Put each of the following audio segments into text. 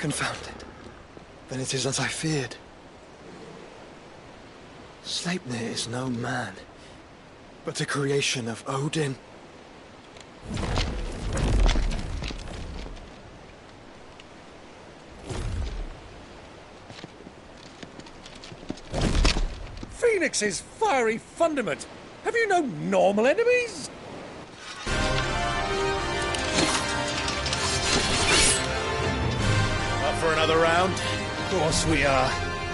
Confounded. Then it is as I feared. Sleipnir is no man, but a creation of Odin. Phoenix's fiery fundament! Have you no normal enemies? Up for another round? Of course we are.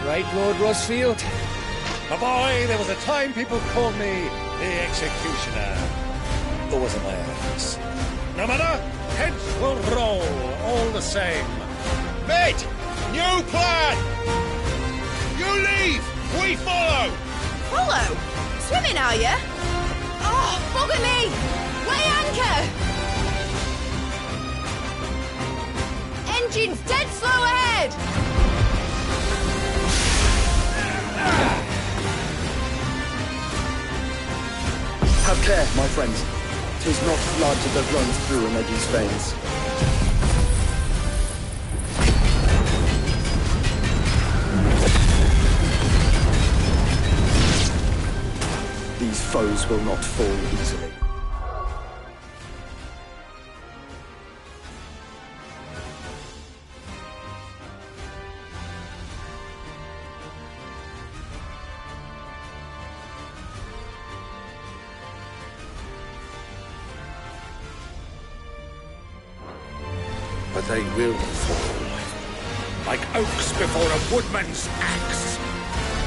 Right, Lord Rosfield? My boy, there was a time people called me the Executioner. Or was it my ex? No matter, heads will roll, all the same. Mate! New plan! You leave! We follow! Follow? Swimming, are you? Oh, bugger me! Weigh anchor! Engine's dead slow ahead! Have care, my friends. 'Tis not blood that runs through an Eddie's veins. These foes will not fall easily. But they will fall, like oaks before a woodman's axe.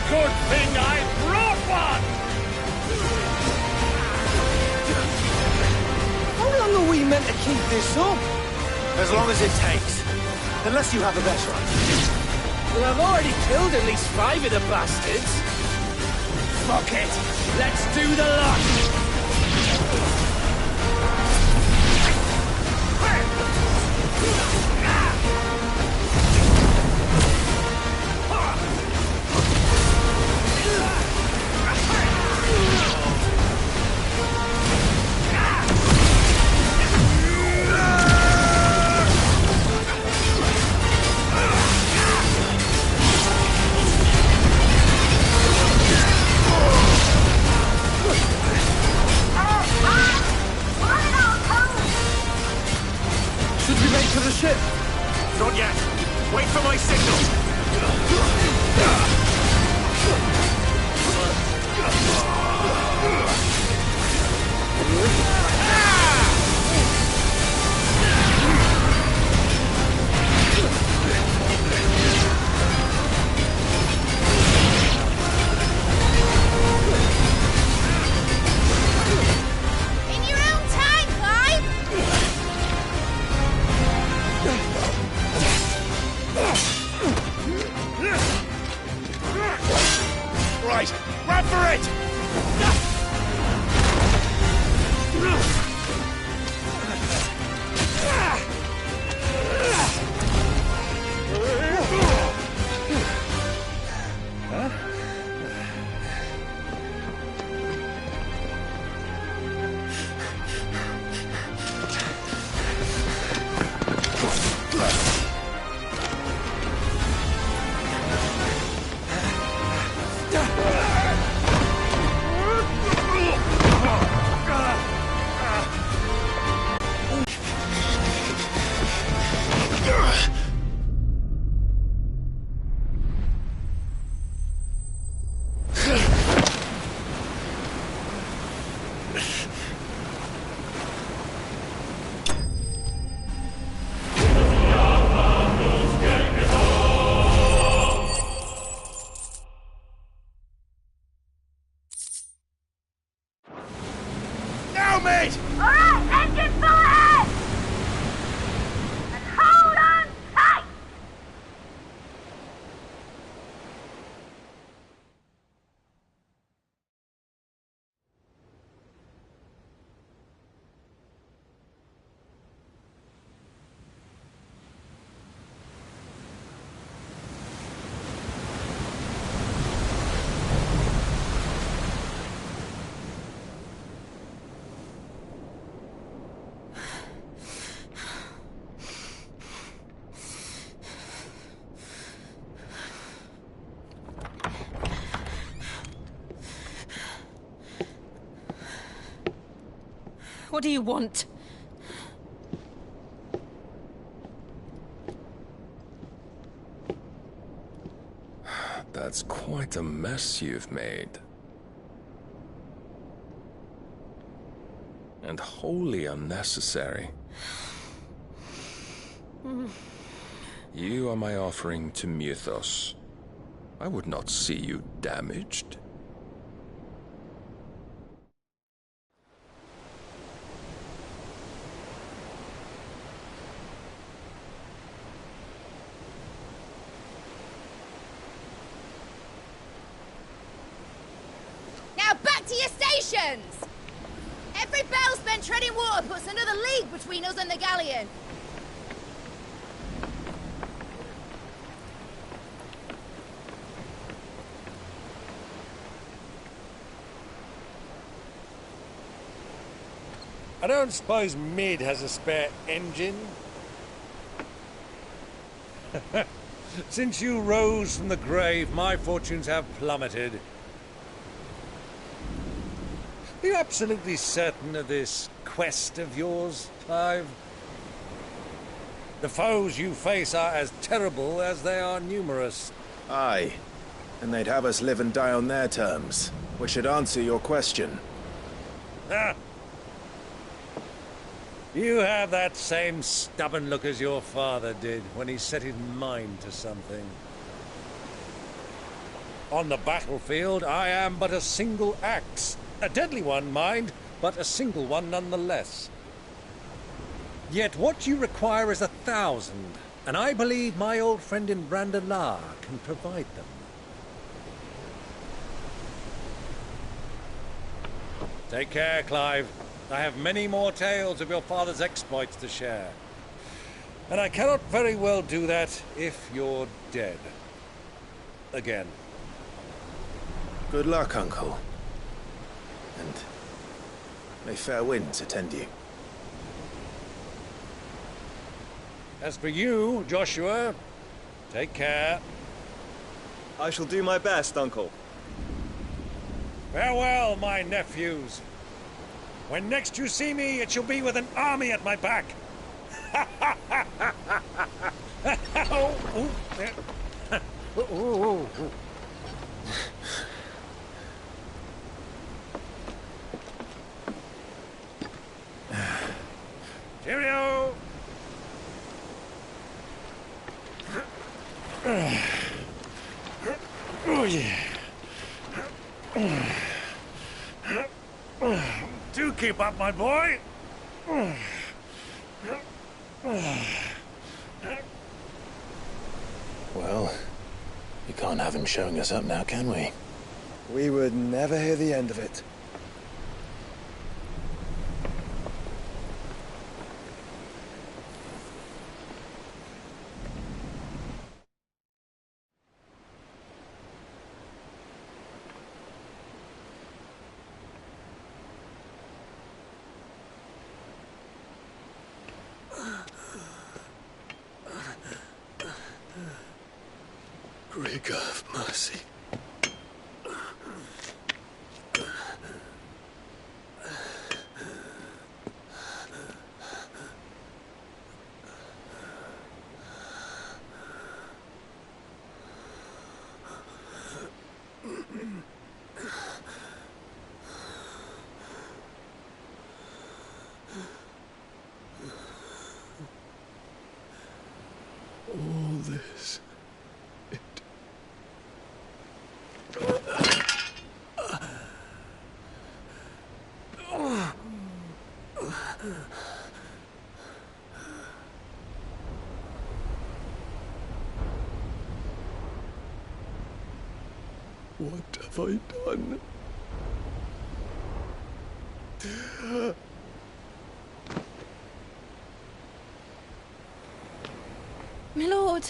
Good thing I brought one! How long are we meant to keep this up? As long as it takes. Unless you have a better idea. Well, I've already killed at least 5 of the bastards. Fuck it! Let's do the lot! To the ship! Not yet. Wait for my signal. In your own time, Clive! Right, run for it! Mate! Alright, engine full ahead! And hold on tight! What do you want? That's quite a mess you've made. And wholly unnecessary. You are my offering to Mythos. I would not see you damaged. Now back to your stations! Every bell spent treading water puts another league between us and the galleon. I don't suppose Mid has a spare engine? Since you rose from the grave, my fortunes have plummeted. Are you absolutely certain of this quest of yours, Clive? The foes you face are as terrible as they are numerous. Aye. And they'd have us live and die on their terms, which should answer your question. Ah! You have that same stubborn look as your father did when he set his mind to something. On the battlefield, I am but a single axe. A deadly one, mind, but a single one nonetheless. Yet what you require is 1,000, and I believe my old friend in Brandalar can provide them. Take care, Clive. I have many more tales of your father's exploits to share. And I cannot very well do that if you're dead. Again. Good luck, Uncle. And may fair winds attend you. As for you, Joshua, take care. I shall do my best, Uncle. Farewell, my nephews. When next you see me, it shall be with an army at my back. Cheerio! Oh, yeah. Do keep up, my boy. Well, you can't have him showing us up now, can we? We would never hear the end of it. Rig of mercy. All this. What have I done? My lord.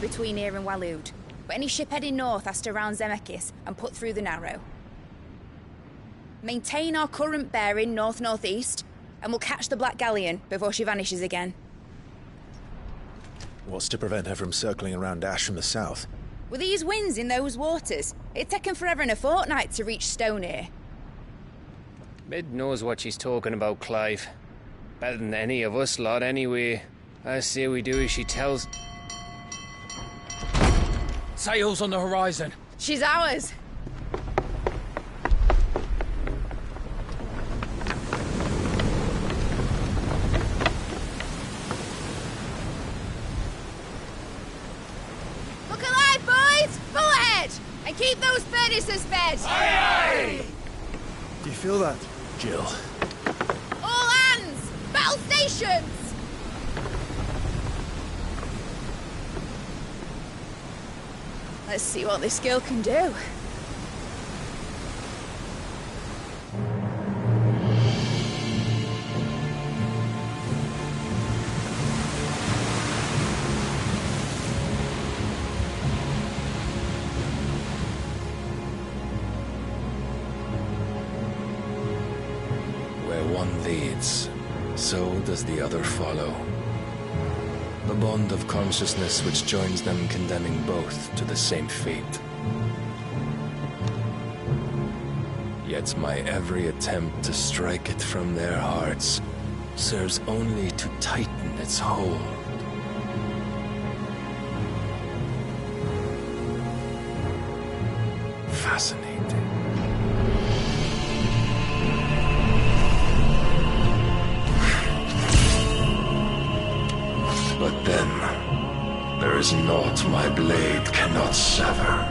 between here and Waloed, but any ship heading north has to round Zemeckis and put through the Narrow. Maintain our current bearing north-northeast, and we'll catch the Black Galleon before she vanishes again. What's to prevent her from circling around Ash from the south? With these winds in those waters, it'd take 'em forever and a fortnight to reach Stonehere. Mid knows what she's talking about, Clive. Better than any of us lot, anyway. I say we do as she tells. Sails on the horizon. She's ours. Look alive, boys! Full ahead! And keep those furnaces fed! Aye, aye! Do you feel that? Jill. All hands! Battle stations! Let's see what this girl can do. Where one leads, so does the other follow. The bond of consciousness which joins them condemning both to the same fate. Yet my every attempt to strike it from their hearts serves only to tighten its hold. Fascinating. But then, there is naught my blade cannot sever.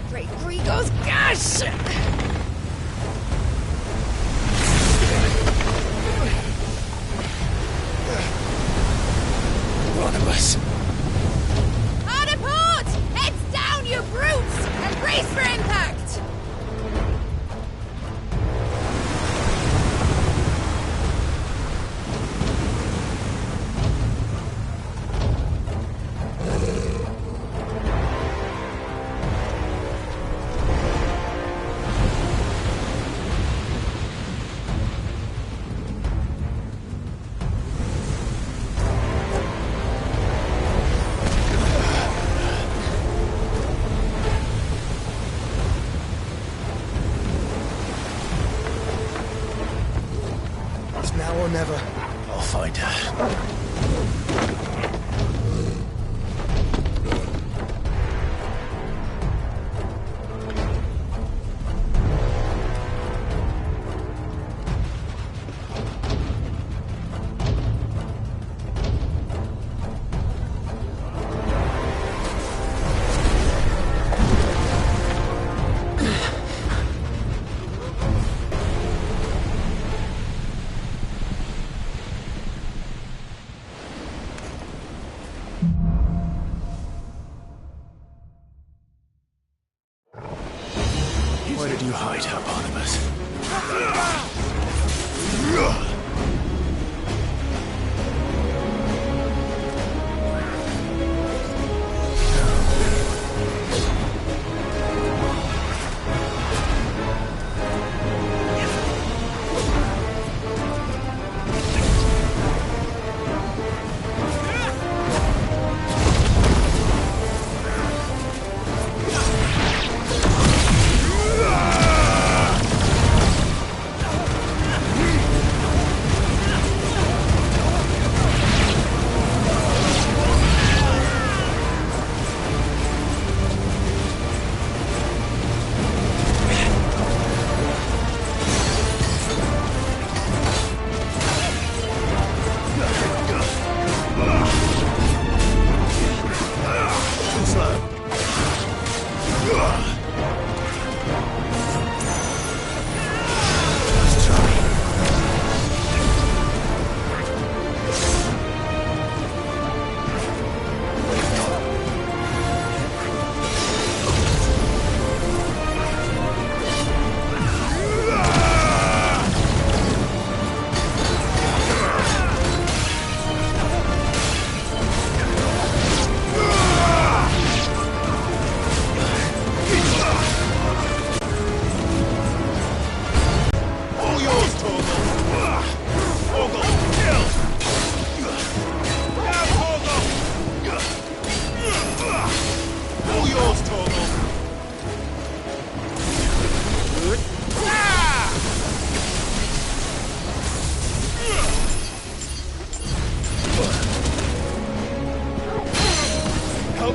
Great Grigor's gash! One of us. Hard aport! Heads down, you brutes! And brace for impact!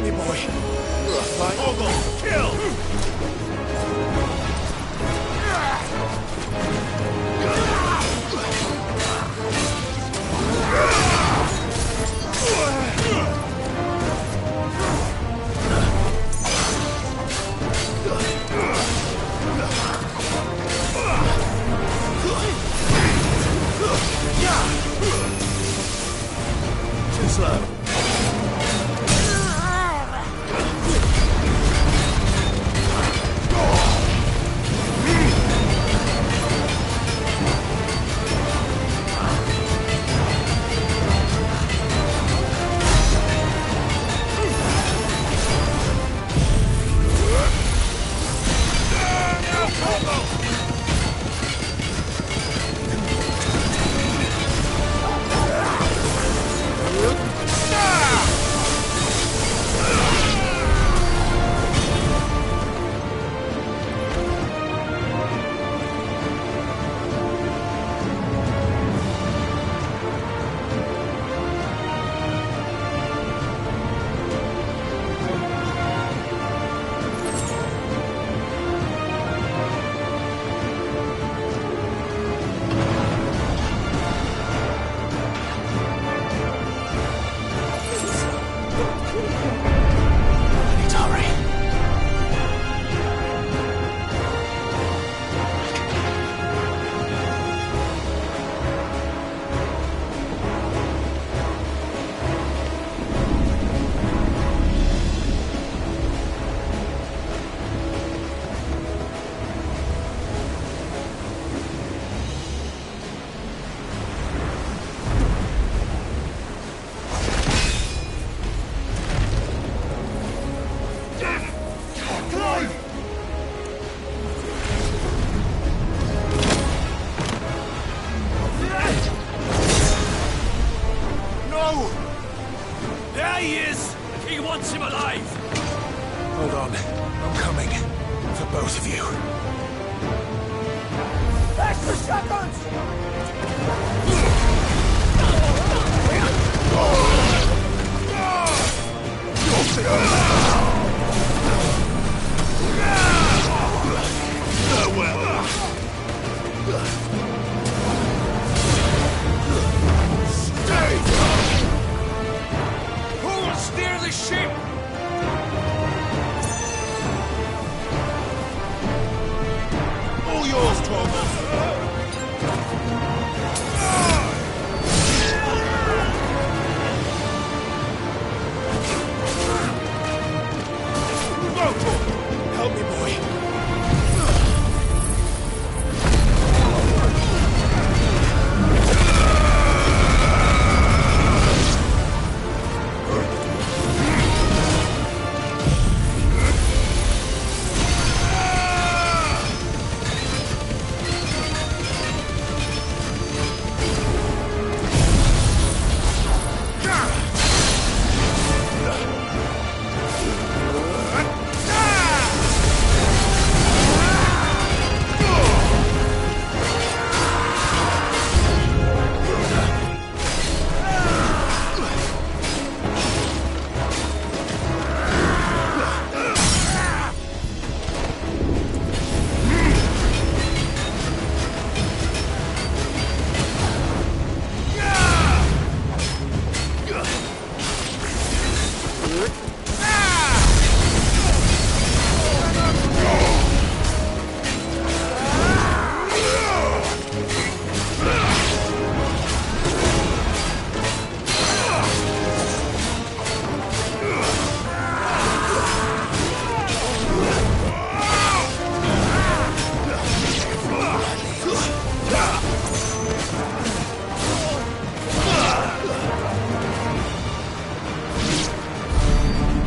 me, boy. Like almost killed. Too slow. Hold on. I'm coming. For both of you. Extra seconds! Stay! Who will steer the ship? All yours, Tormund! Help me, boy.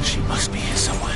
She must be here somewhere.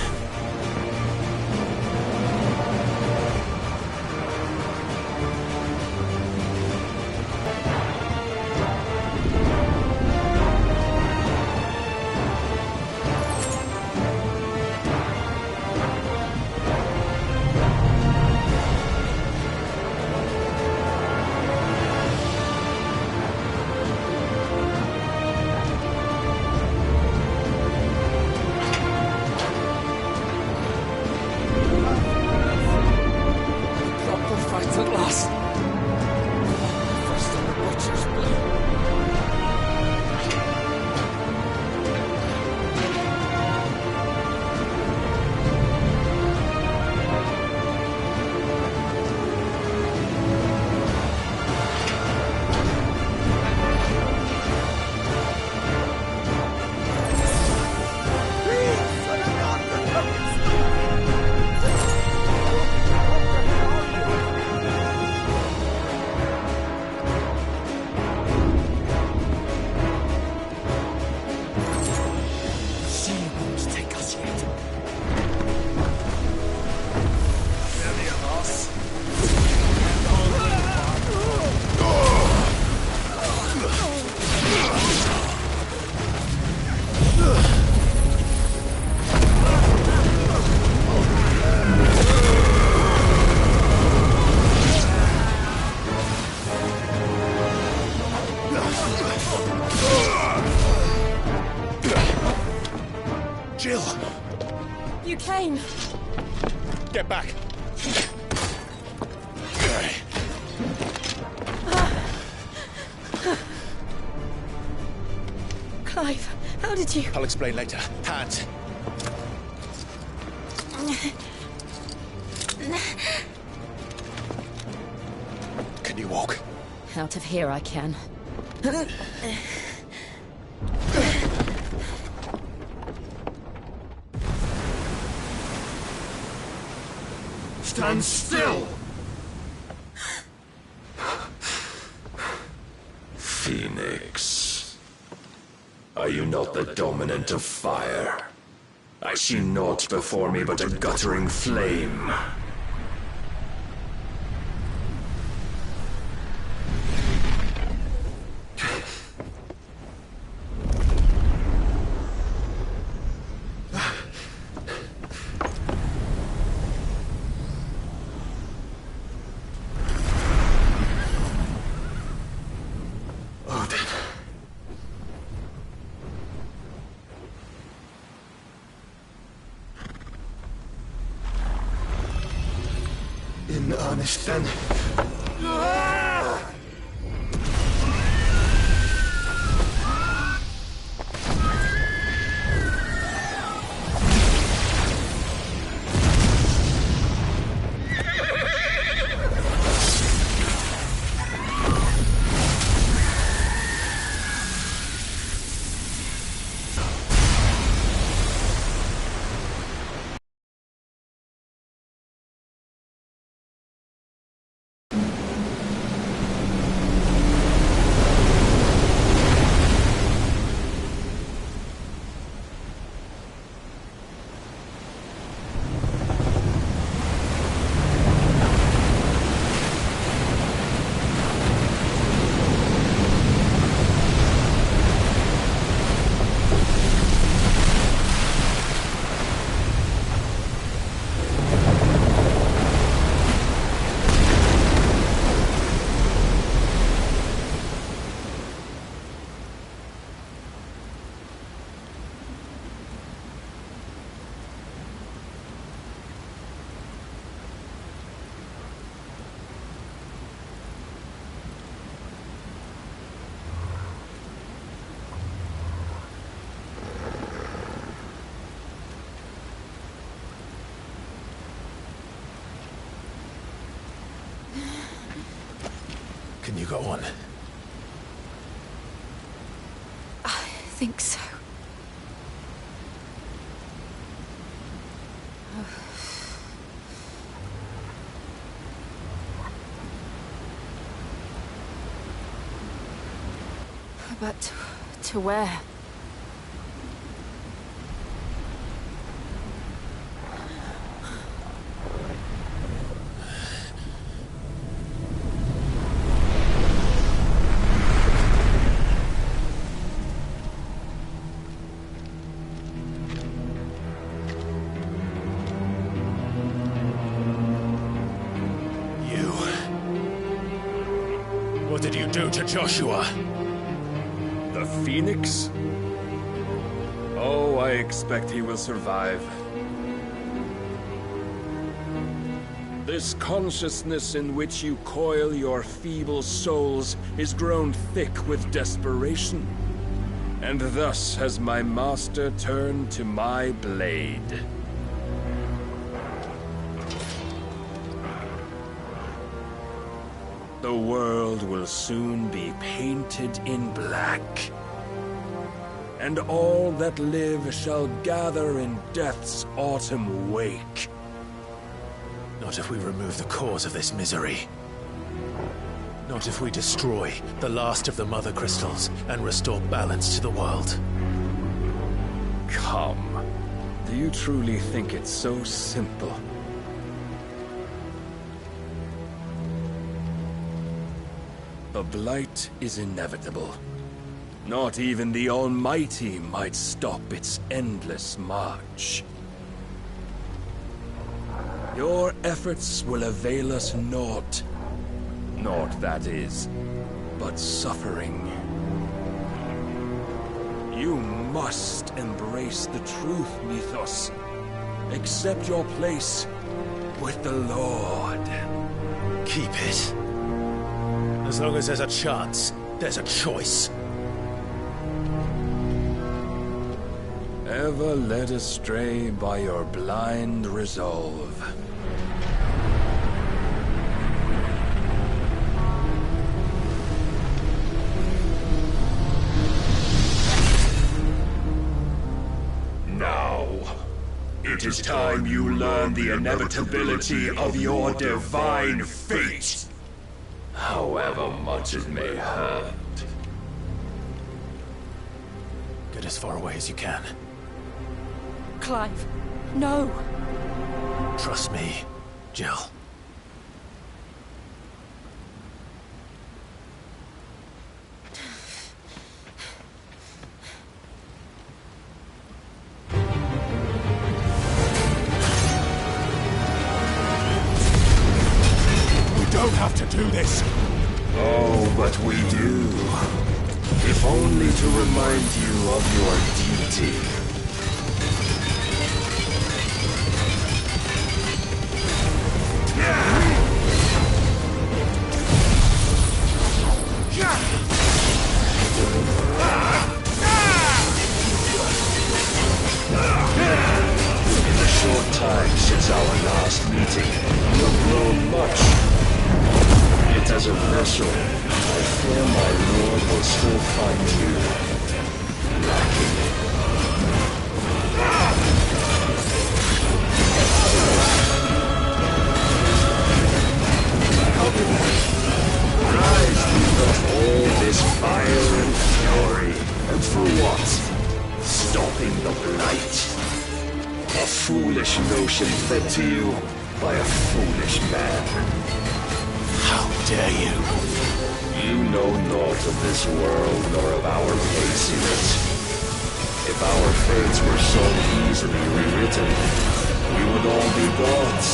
Jill! You came. Get back! Clive, how did you... I'll explain later. Hands! Can you walk? Out of here I can. Stand still! Phoenix. Are you not the dominant of fire? I see naught before me but a guttering flame. In earnest, then. Can you go on? I think so. But to where? What did you do to Joshua? The Phoenix? Oh, I expect he will survive. This consciousness in which you coil your feeble souls is grown thick with desperation. And thus has my master turned to my blade. The world will soon be painted in black. And all that live shall gather in death's autumn wake. Not if we remove the cause of this misery. Not if we destroy the last of the Mother Crystals and restore balance to the world. Come. Do you truly think it's so simple? The Blight is inevitable. Not even the Almighty might stop its endless march. Your efforts will avail us naught. Naught, that is, but suffering. You must embrace the truth, Mythos. Accept your place with the Lord. Keep it. As long as there's a chance, there's a choice. Ever led astray by your blind resolve. Now, it is time you learn the inevitability of your divine fate. However much it may hurt. Get as far away as you can. Clive, no! Trust me, Jill. We don't have to do this. Oh, but we do. If only to remind you of your duty. In the short time since our last meeting, you have grown much. Yet as a vessel, I fear my lord will still find you lacking. Rise above all this fire and fury, and for what? Stopping the blight. A foolish notion fed to you by a foolish man. How dare you? You know naught of this world nor of our place in it. If our fates were so easily rewritten, we would all be gods.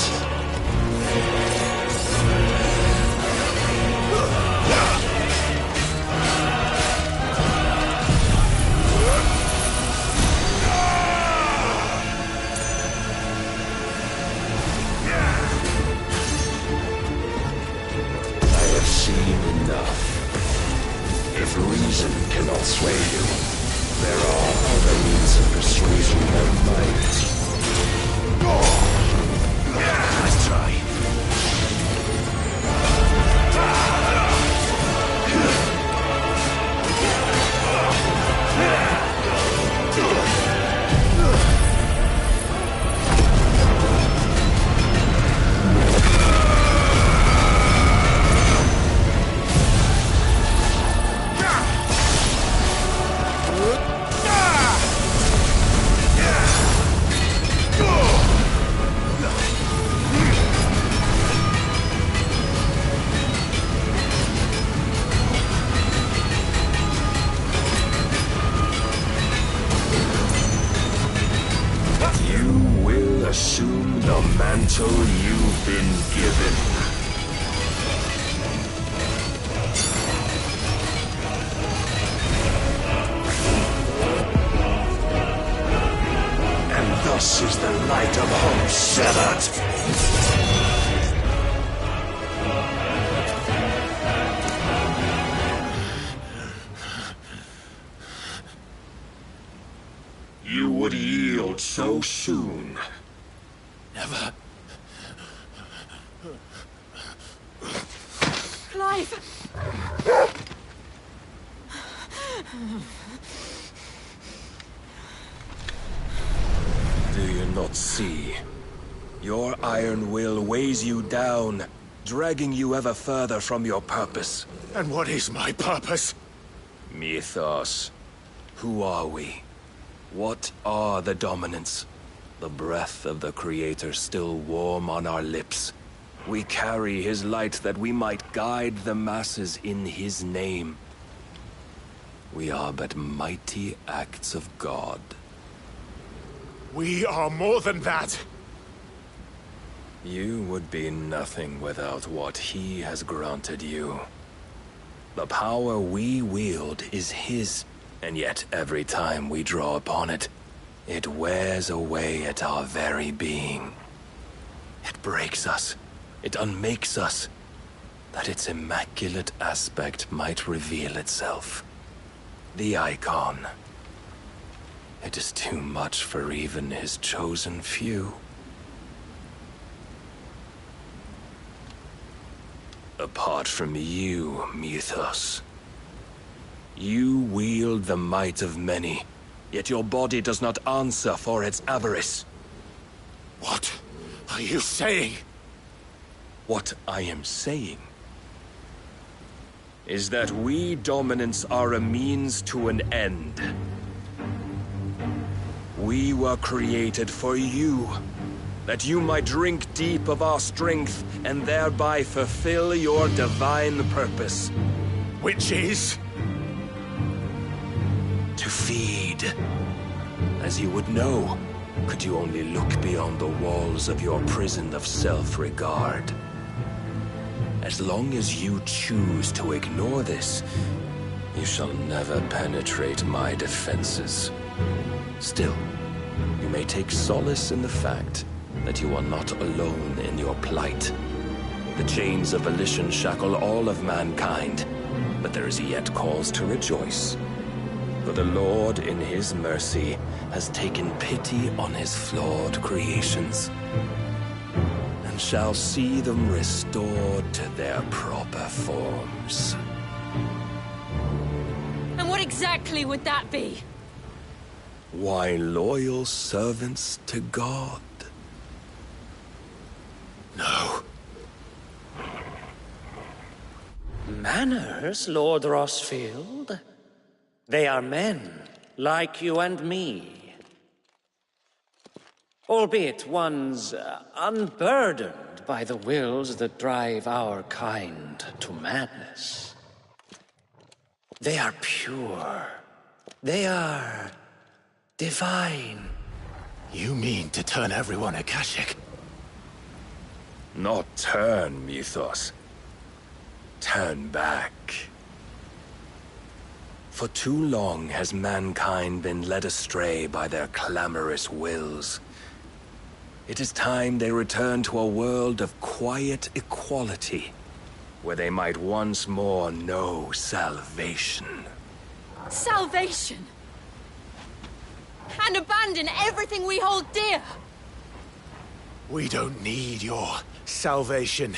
If reason cannot sway you, there are other means of persuasion that might. Nice try. Assume the mantle you've been given. And thus is the light of hope severed. You would yield so soon. Never. Clive! Do you not see? Your iron will weighs you down, dragging you ever further from your purpose. And what is my purpose? Mythos. Who are we? What are the dominants? The breath of the Creator still warm on our lips. We carry his light that we might guide the masses in his name. We are but mighty acts of God. We are more than that. You would be nothing without what he has granted you. The power we wield is his, And yet every time we draw upon it, it wears away at our very being. It breaks us. It unmakes us, that its immaculate aspect might reveal itself. The icon. It is too much for even his chosen few. Apart from you, Mythos. You wield the might of many, yet your body does not answer for its avarice. What are you saying? What I am saying is that we dominants are a means to an end. We were created for you, that you might drink deep of our strength and thereby fulfill your divine purpose. Which is? To feed. As you would know, could you only look beyond the walls of your prison of self-regard. As long as you choose to ignore this, you shall never penetrate my defenses. Still, you may take solace in the fact that you are not alone in your plight. The chains of volition shackle all of mankind, but there is yet cause to rejoice. For the Lord, in his mercy, has taken pity on his flawed creations, and shall see them restored to their proper forms. And what exactly would that be? Why, loyal servants to God. No. Manners, Lord Rossfield? They are men, like you and me. Albeit one's unburdened by the wills that drive our kind to madness. They are pure. They are divine. You mean to turn everyone Akashic? Not turn, Mythos. Turn back. For too long has mankind been led astray by their clamorous wills. It is time they return to a world of quiet equality, where they might once more know salvation. Salvation? And abandon everything we hold dear? We don't need your salvation.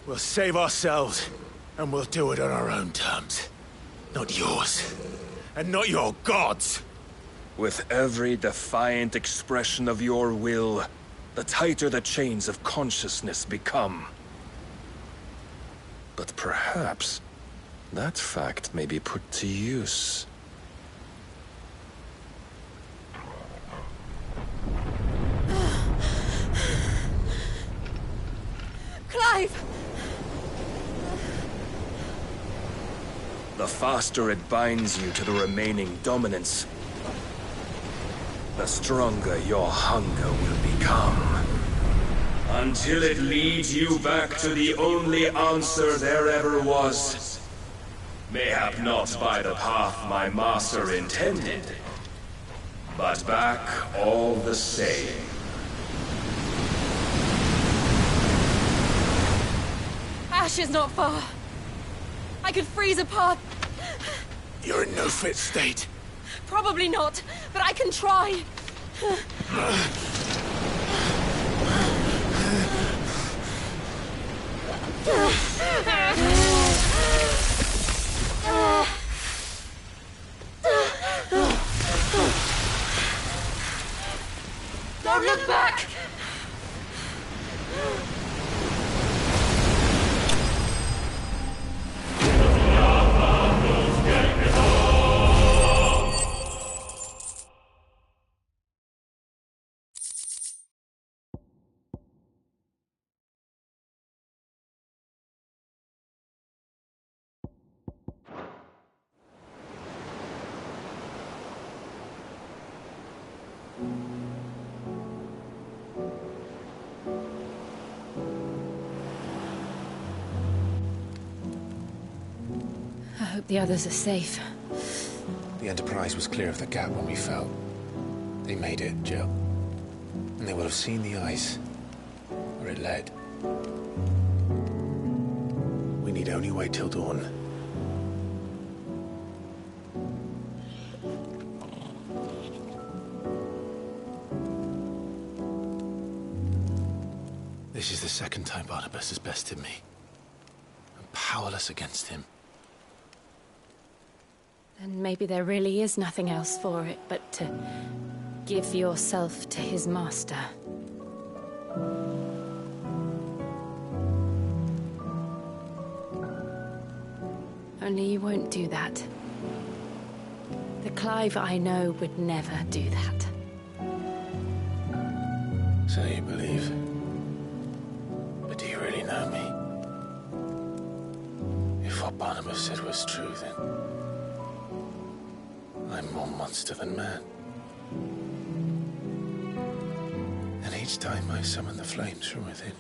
We'll save ourselves, and we'll do it on our own terms. Not yours, and not your gods. With every defiant expression of your will, the tighter the chains of consciousness become. But perhaps that fact may be put to use. Clive! The faster it binds you to the remaining dominance, the stronger your hunger will become. Until it leads you back to the only answer there ever was. Mayhap not by the path my master intended, but back all the same. Ash is not far. I could freeze a path. You're in no fit state. Probably not, but I can try. Don't look back! I hope the others are safe. The The Enterprise was clear of the gap when we fell. They made it, Jill. And they will have seen the ice where it led. We need only wait till dawn. This is the second time Barnabas has bested me. I'm powerless against him. Then maybe there really is nothing else for it but to give yourself to his master. Only you won't do that. The Clive I know would never do that. So you believe? But do you really know me? If what Barnabas said was true, then I'm more monster than man. And each time I summon the flames from within,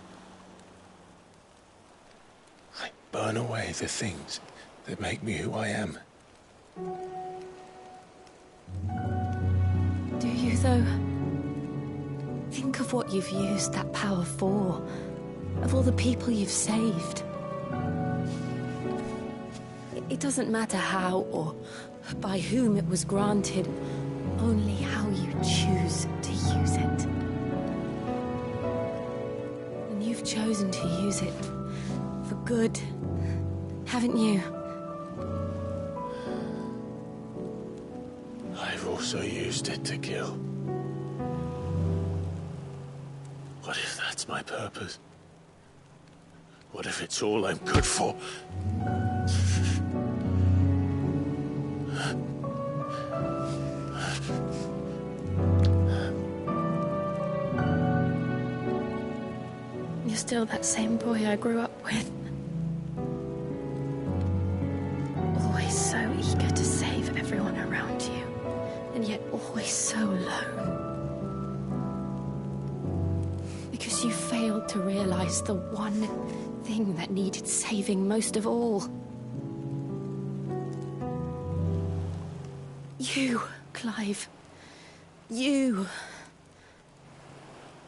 I burn away the things that make me who I am. Do you, though? Think of what you've used that power for, of all the people you've saved. It doesn't matter how or by whom it was granted, only how you choose to use it. And you've chosen to use it for good, haven't you? I've also used it to kill. What if that's my purpose? What if it's all I'm good for? You're still that same boy I grew up with. Always so eager to save everyone around you, and yet always so alone. Because you failed to realize the one thing that needed saving most of all. You, Clive. You.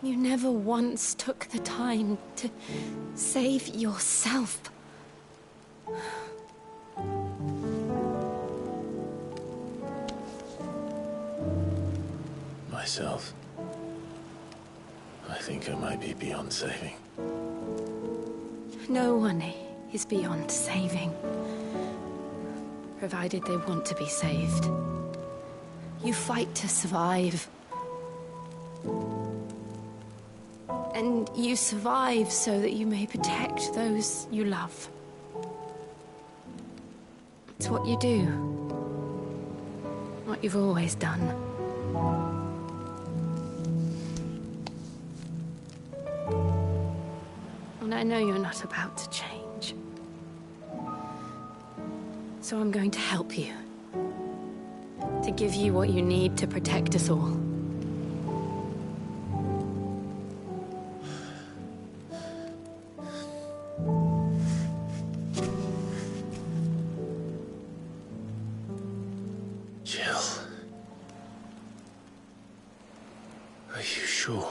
You never once took the time to save yourself. Myself? I think I might be beyond saving. No one is beyond saving, provided they want to be saved. You fight to survive. And you survive so that you may protect those you love. It's what you do. What you've always done. And I know you're not about to change. So I'm going to help you. To give you what you need to protect us all. Jill. Are you sure?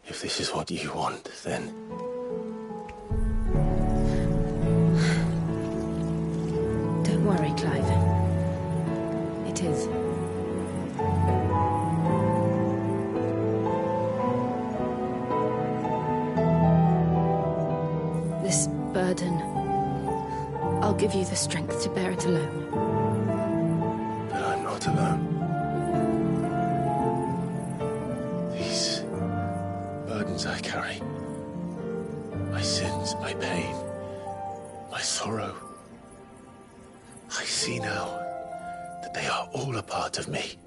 If this is what you want, then... Don't worry, Clive. It is. This burden, I'll give you the strength to bear it alone. But I'm not alone. These burdens I carry, my sins, my pain, my sorrow, I see now that they are all a part of me.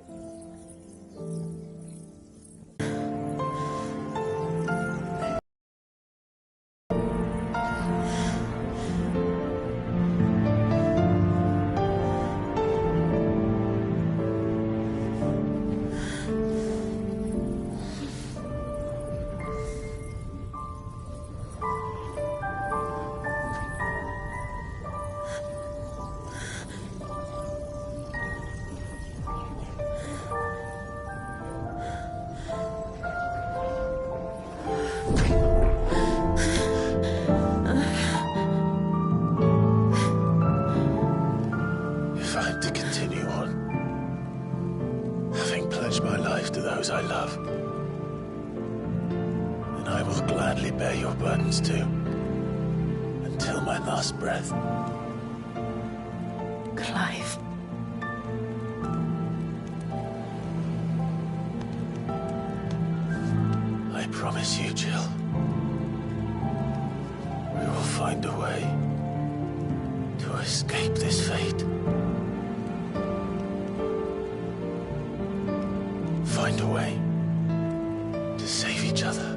those I love. And I will gladly bear your burdens too, until my last breath. Clive. I promise you, Jill. We will find a way to escape this fate. Find a way to save each other.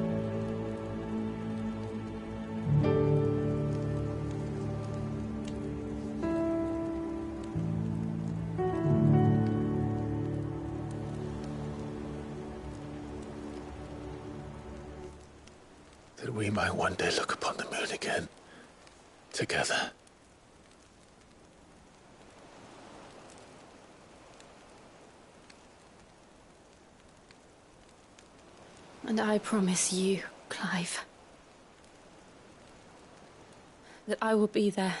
That we might one day look upon the moon again, together. And I promise you, Clive, that I will be there,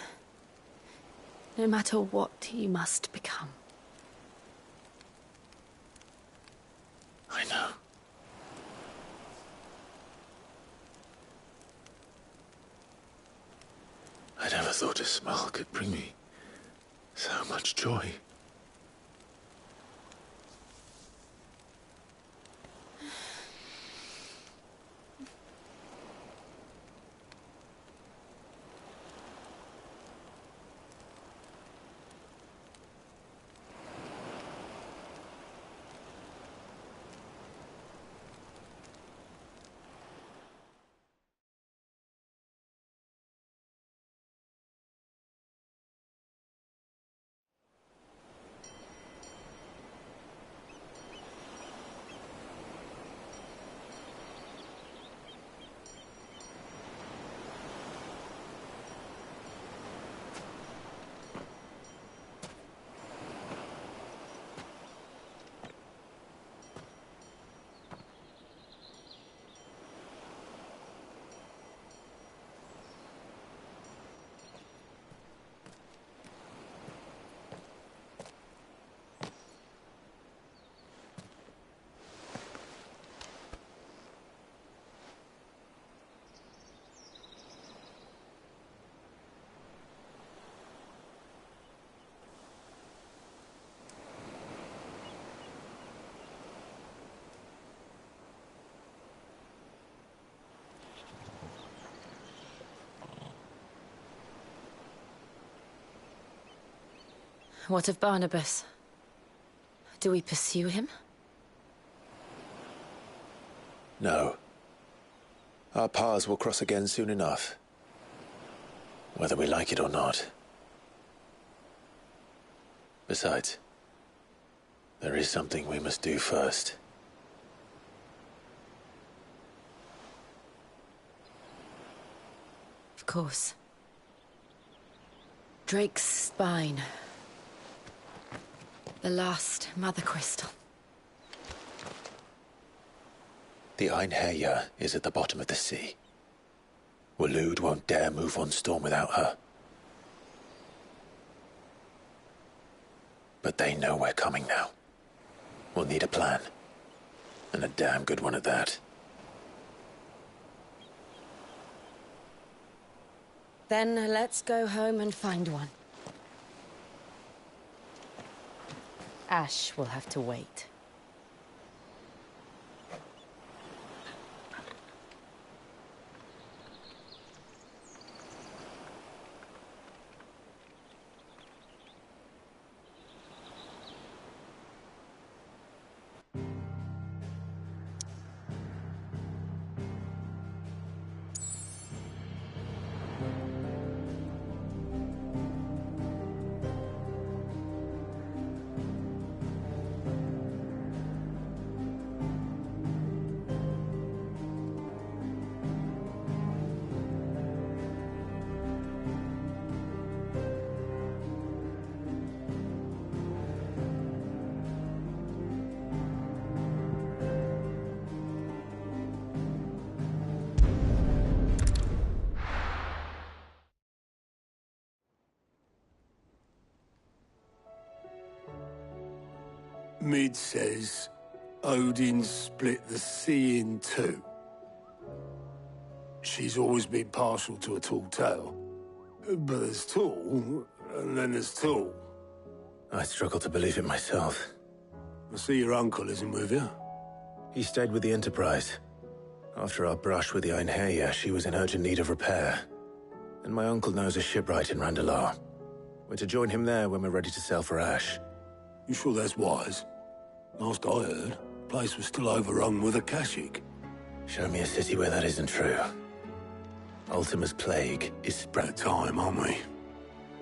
no matter what you must become. I know. I never thought a smile could bring me so much joy. What of Barnabas? Do we pursue him? No. Our paths will cross again soon enough. Whether we like it or not. Besides, there is something we must do first. Of course. Drake's spine. The last Mother Crystal. The Einherja is at the bottom of the sea. Waloed won't dare move on Storm without her. But they know we're coming now. We'll need a plan. And a damn good one at that. Then let's go home and find one. Ash will have to wait. Mid says Odin split the sea in two. She's always been partial to a tall tale. But there's tall, and then there's tall. I struggle to believe it myself. I see your uncle isn't with you. He stayed with the Enterprise. After our brush with the Einherja, she was in urgent need of repair. And my uncle knows a shipwright in Randalar. We're to join him there when we're ready to sail for Ash. You sure that's wise? Last I heard, the place was still overrun with Akashic. Show me a city where that isn't true. Ultima's plague is spread. Time, aren't we?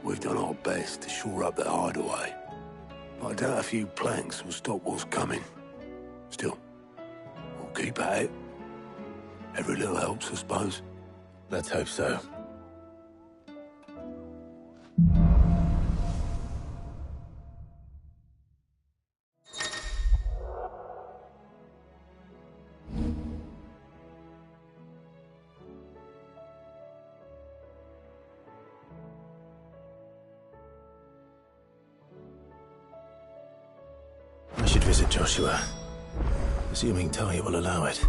We've done our best to shore up that hideaway. But I doubt a few planks will stop what's coming. Still, we'll keep at it. Every little helps, I suppose. Let's hope so. I should visit Joshua, assuming Talia will allow it.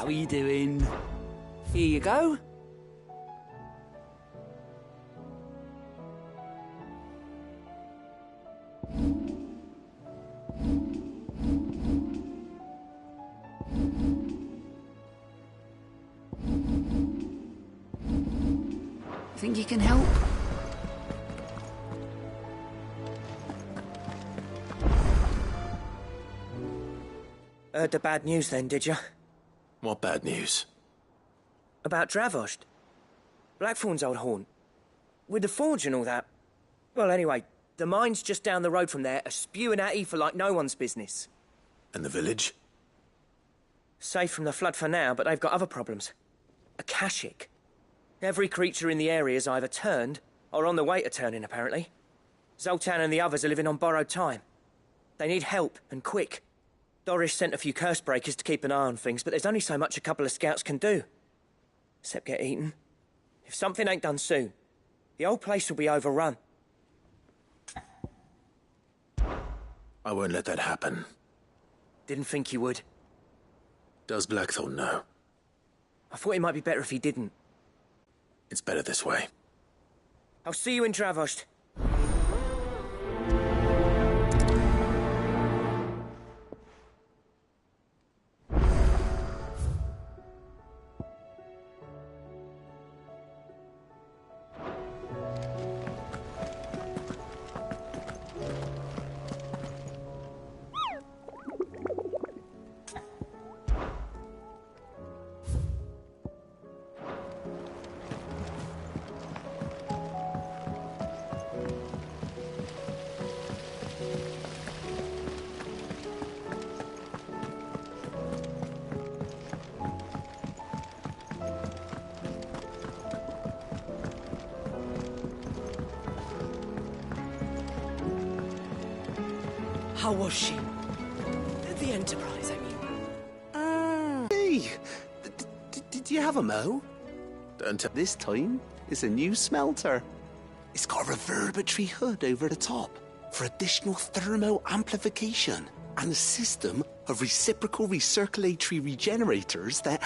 How are you doing? Here you go. Think you can help? Heard the bad news then, did you? What bad news? About Dravost. Blackthorn's old haunt. With the forge and all that. Well, anyway, the mines just down the road from there are spewing out ether like no one's business. And the village? Safe from the flood for now, but they've got other problems. Akashic. Every creature in the area is either turned or on the way to turning, apparently. Zoltan and the others are living on borrowed time. They need help, and quick. Doris sent a few curse breakers to keep an eye on things, but there's only so much a couple of scouts can do. Except get eaten. If something ain't done soon, the old place will be overrun. I won't let that happen. Didn't think you would. Does Blackthorn know? I thought it might be better if he didn't. It's better this way. I'll see you in Dravost. How was she? The Enterprise, I mean. Hey! Did you have a mo? Don't tell. This time, it's a new smelter. It's got a reverberatory hood over the top for additional thermo amplification and a system of reciprocal recirculatory regenerators that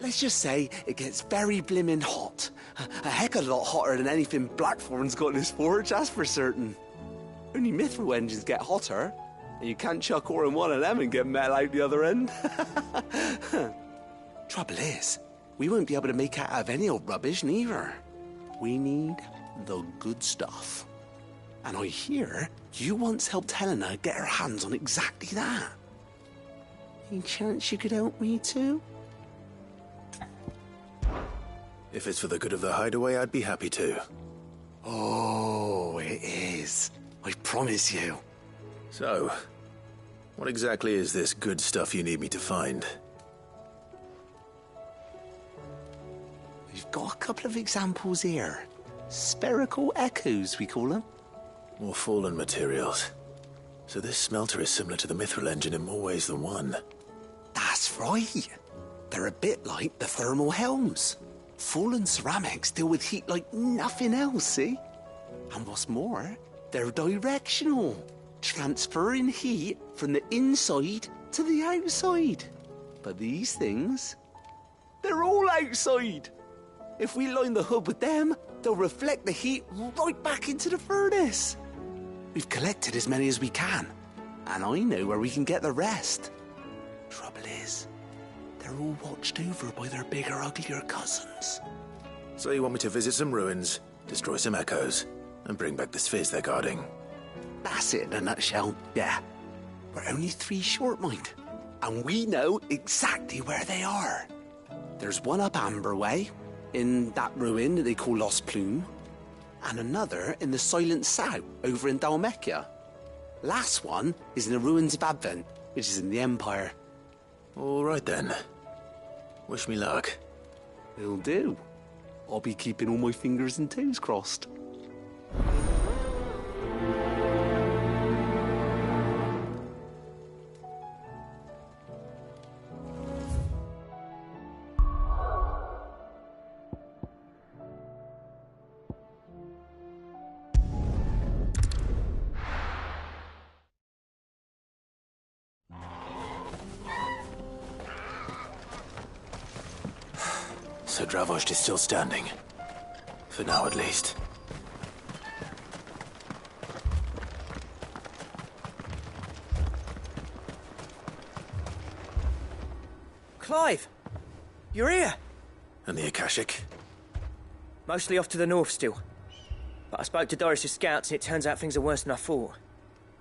let's just say it gets very blimmin' hot. A heck of a lot hotter than anything Blackthorn's got in his forge, that's for certain. Only mithril engines get hotter, and you can't chuck ore in one of them and get metal out the other end. Trouble is, we won't be able to make out of any old rubbish, neither. We need the good stuff. And I hear you once helped Helena get her hands on exactly that. Any chance you could help me too? If it's for the good of the hideaway, I'd be happy to. Oh, it is. I promise you. So, what exactly is this good stuff you need me to find? We've got a couple of examples here. Spherical echoes, we call them. More fallen materials. So this smelter is similar to the mithril engine in more ways than one. That's right. They're a bit like the thermal helms. Fallen ceramics deal with heat like nothing else, see? And what's more, they're directional, transferring heat from the inside to the outside. But these things, they're all outside. If we line the hood with them, they'll reflect the heat right back into the furnace. We've collected as many as we can, and I know where we can get the rest. Trouble is, they're all watched over by their bigger, uglier cousins. So you want me to visit some ruins, destroy some echoes, and bring back the spheres they're guarding? That's it in a nutshell, yeah. We're only 3 short, mind, and we know exactly where they are. There's one up Amber Way, in that ruin that they call Lost Plume, and another in the Silent South over in Dalmekia. Last one is in the ruins of Advent, which is in the Empire. All right then. Wish me luck. Will do. I'll be keeping all my fingers and toes crossed. So Dravost is still standing. For now, at least. Clive! You're here! And the Akashic? Mostly off to the north still. But I spoke to Doris's scouts and it turns out things are worse than I thought.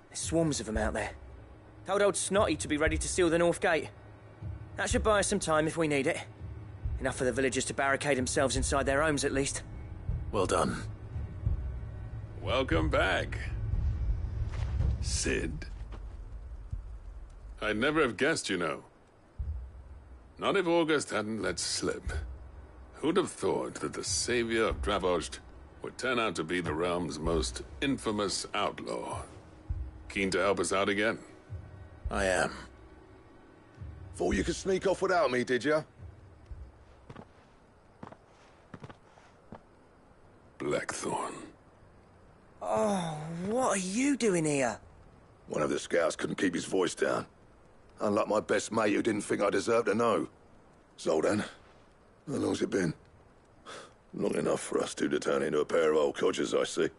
There's swarms of them out there. Told old Snotty to be ready to seal the north gate. That should buy us some time if we need it. Enough for the villagers to barricade themselves inside their homes, at least. Well done. Welcome back, Sid. I'd never have guessed, you know. Not if August hadn't let slip. Who'd have thought that the savior of Dravost would turn out to be the realm's most infamous outlaw? Keen to help us out again? I am. Thought you could sneak off without me, did you? Blackthorn. Oh, what are you doing here? One of the scouts couldn't keep his voice down. Unlike my best mate who didn't think I deserved to know. Zoldan, how long's it been? Long enough for us two to turn into a pair of old codgers, I see.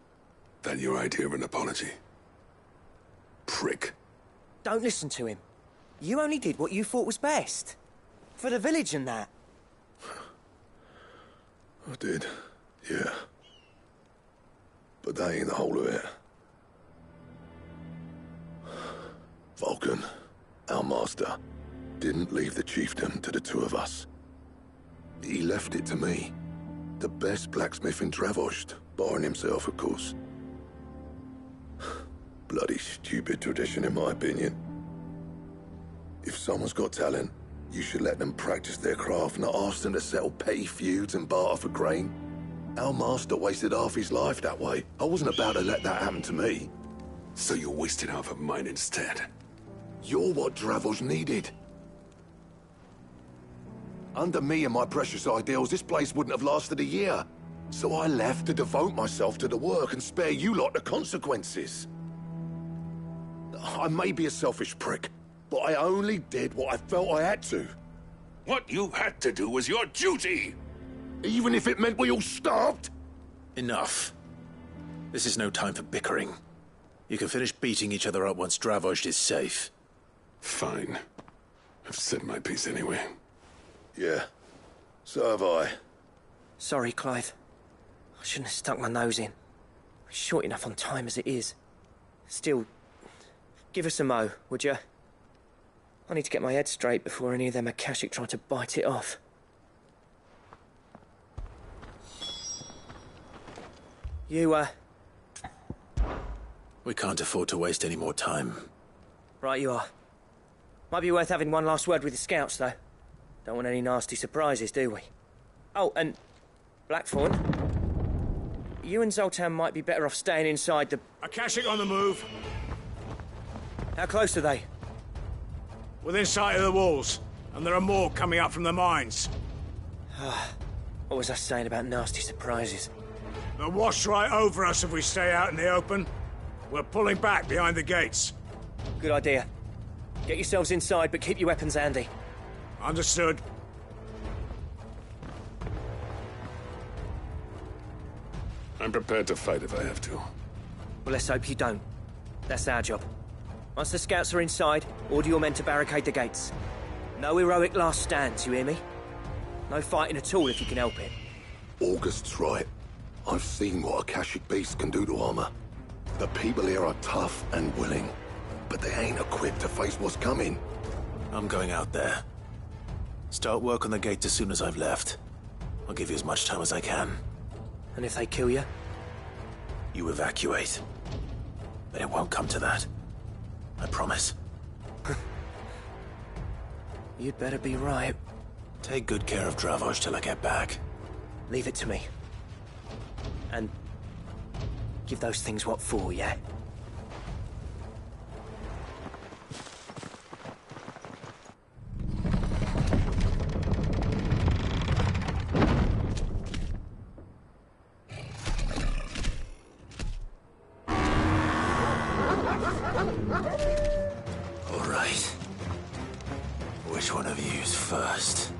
That your idea of an apology? Prick. Don't listen to him. You only did what you thought was best. For the village and that. I did, yeah. But that ain't the whole of it. Vulcan, our master, didn't leave the chiefdom to the two of us. He left it to me, the best blacksmith in Dravost, barring himself, of course. Bloody stupid tradition, in my opinion. If someone's got talent, you should let them practice their craft, not ask them to settle petty feuds and barter for grain. Our master wasted half his life that way. I wasn't about to let that happen to me. So you wasted half of mine instead. You're what Dravos needed. Under me and my precious ideals, this place wouldn't have lasted a year. So I left to devote myself to the work and spare you lot the consequences. I may be a selfish prick, but I only did what I felt I had to. What you had to do was your duty! Even if it meant we all starved? Enough. This is no time for bickering. You can finish beating each other up once Dravos is safe. Fine. I've said my piece anyway. Yeah, so have I. Sorry, Clive. I shouldn't have stuck my nose in. We're short enough on time as it is. Still, give us a mo, would you? I need to get my head straight before any of them Akashic try to bite it off. You, We can't afford to waste any more time. Right you are. Might be worth having one last word with the scouts, though. Don't want any nasty surprises, do we? Oh, and Blackthorn, you and Zoltan might be better off staying inside the... Akashic on the move. How close are they? Within sight of the walls, and there are more coming up from the mines. What was I saying about nasty surprises? They'll wash right over us if we stay out in the open. We're pulling back behind the gates. Good idea. Get yourselves inside, but keep your weapons handy. Understood. I'm prepared to fight if I have to. Well, let's hope you don't. That's our job. Once the scouts are inside, order your men to barricade the gates. No heroic last stands, you hear me? No fighting at all if you can help it. August's right. I've seen what Akashic beasts can do to armor. The people here are tough and willing, but they ain't equipped to face what's coming. I'm going out there. Start work on the gate as soon as I've left. I'll give you as much time as I can. And if they kill you? You evacuate. But it won't come to that. I promise. You'd better be right. Take good care of Dravos till I get back. Leave it to me. And give those things what for, yeah? All right. Which one of you's first?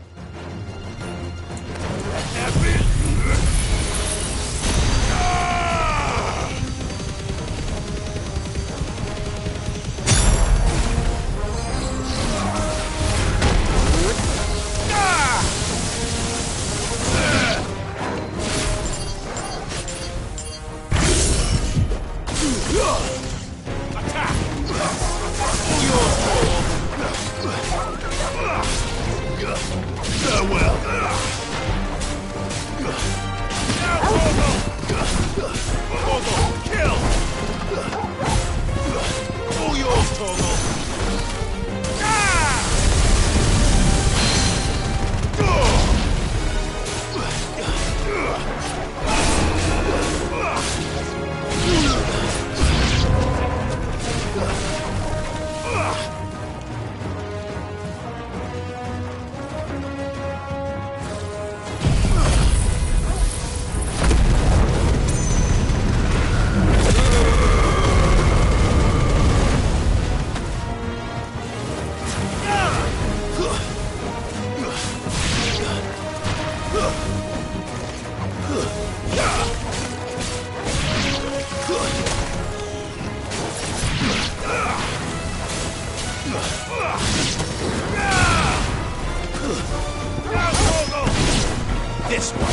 This one.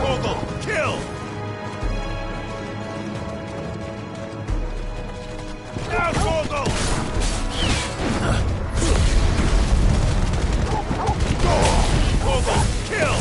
Vogel, kill! Now, Vogel! Vogel, kill!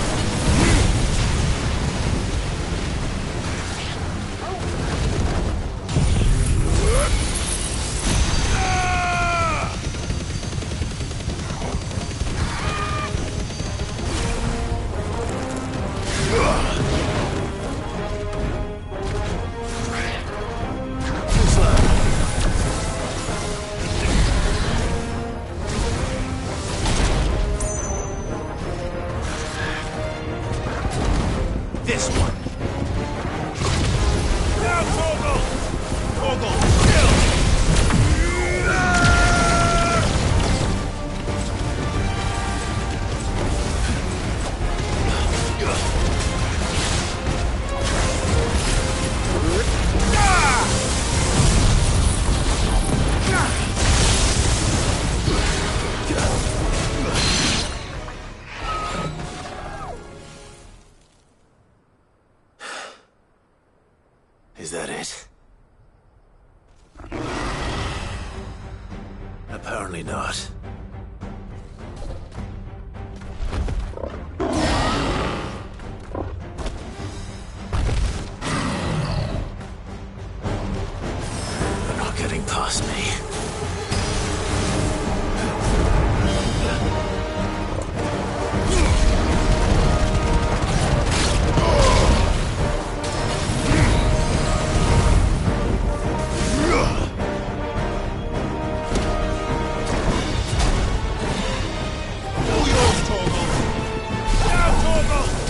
Is that it? Apparently not. They're not getting past me.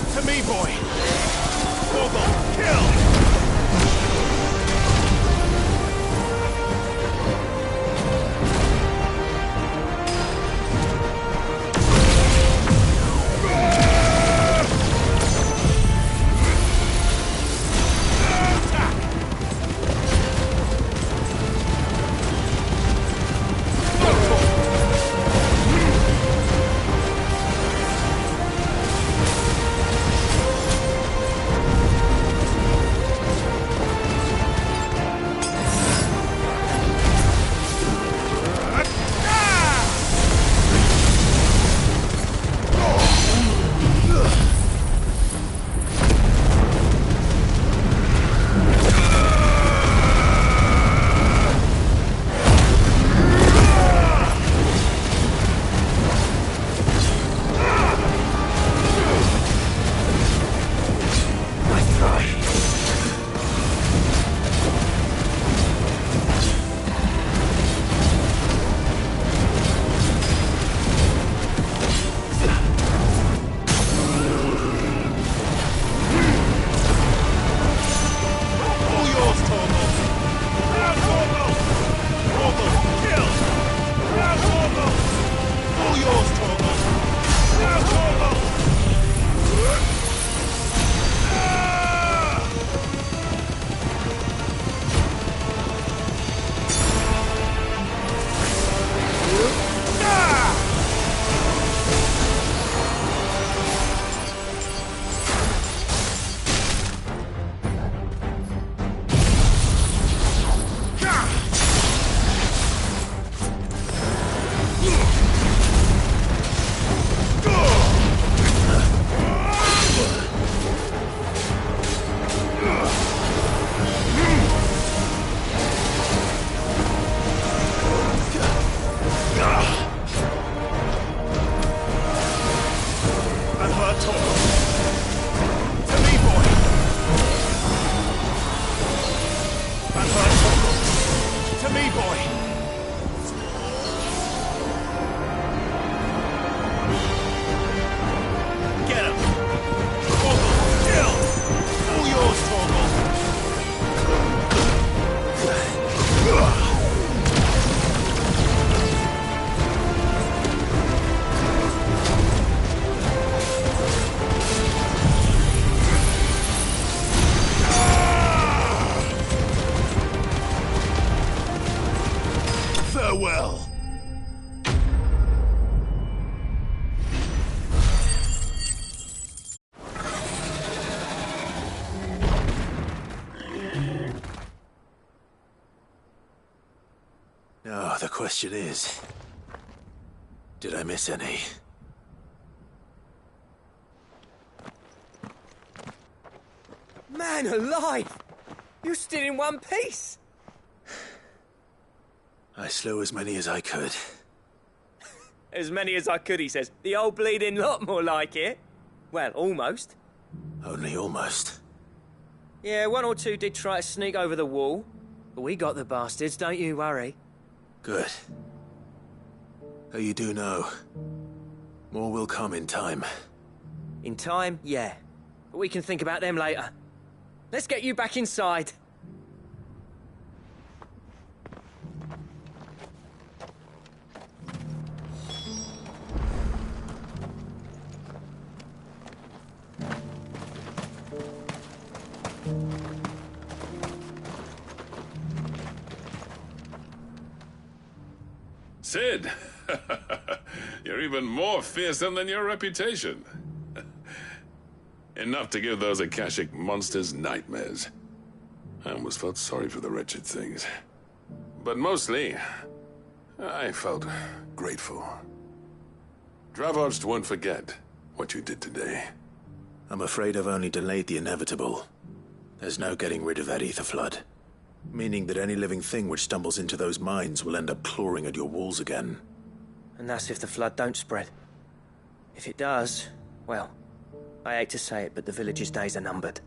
To me, boy! Torgal, kill! Farewell. Now, the question is, did I miss any? Man alive! You're still in one piece! I slew as many as I could. As many as I could, he says. The old bleeding lot, more like it. Well, almost. Only almost. Yeah, one or two did try to sneak over the wall. But we got the bastards, don't you worry. Good. Though you do know, more will come in time. In time, yeah. But we can think about them later. Let's get you back inside. Sid! You're even more fearsome than your reputation. Enough to give those Akashic monsters nightmares. I almost felt sorry for the wretched things. But mostly, I felt grateful. Dravoged won't forget what you did today. I'm afraid I've only delayed the inevitable. There's no getting rid of that ether flood. Meaning that any living thing which stumbles into those mines will end up clawing at your walls again. And that's if the flood don't spread. If it does, well, I hate to say it, but the village's days are numbered.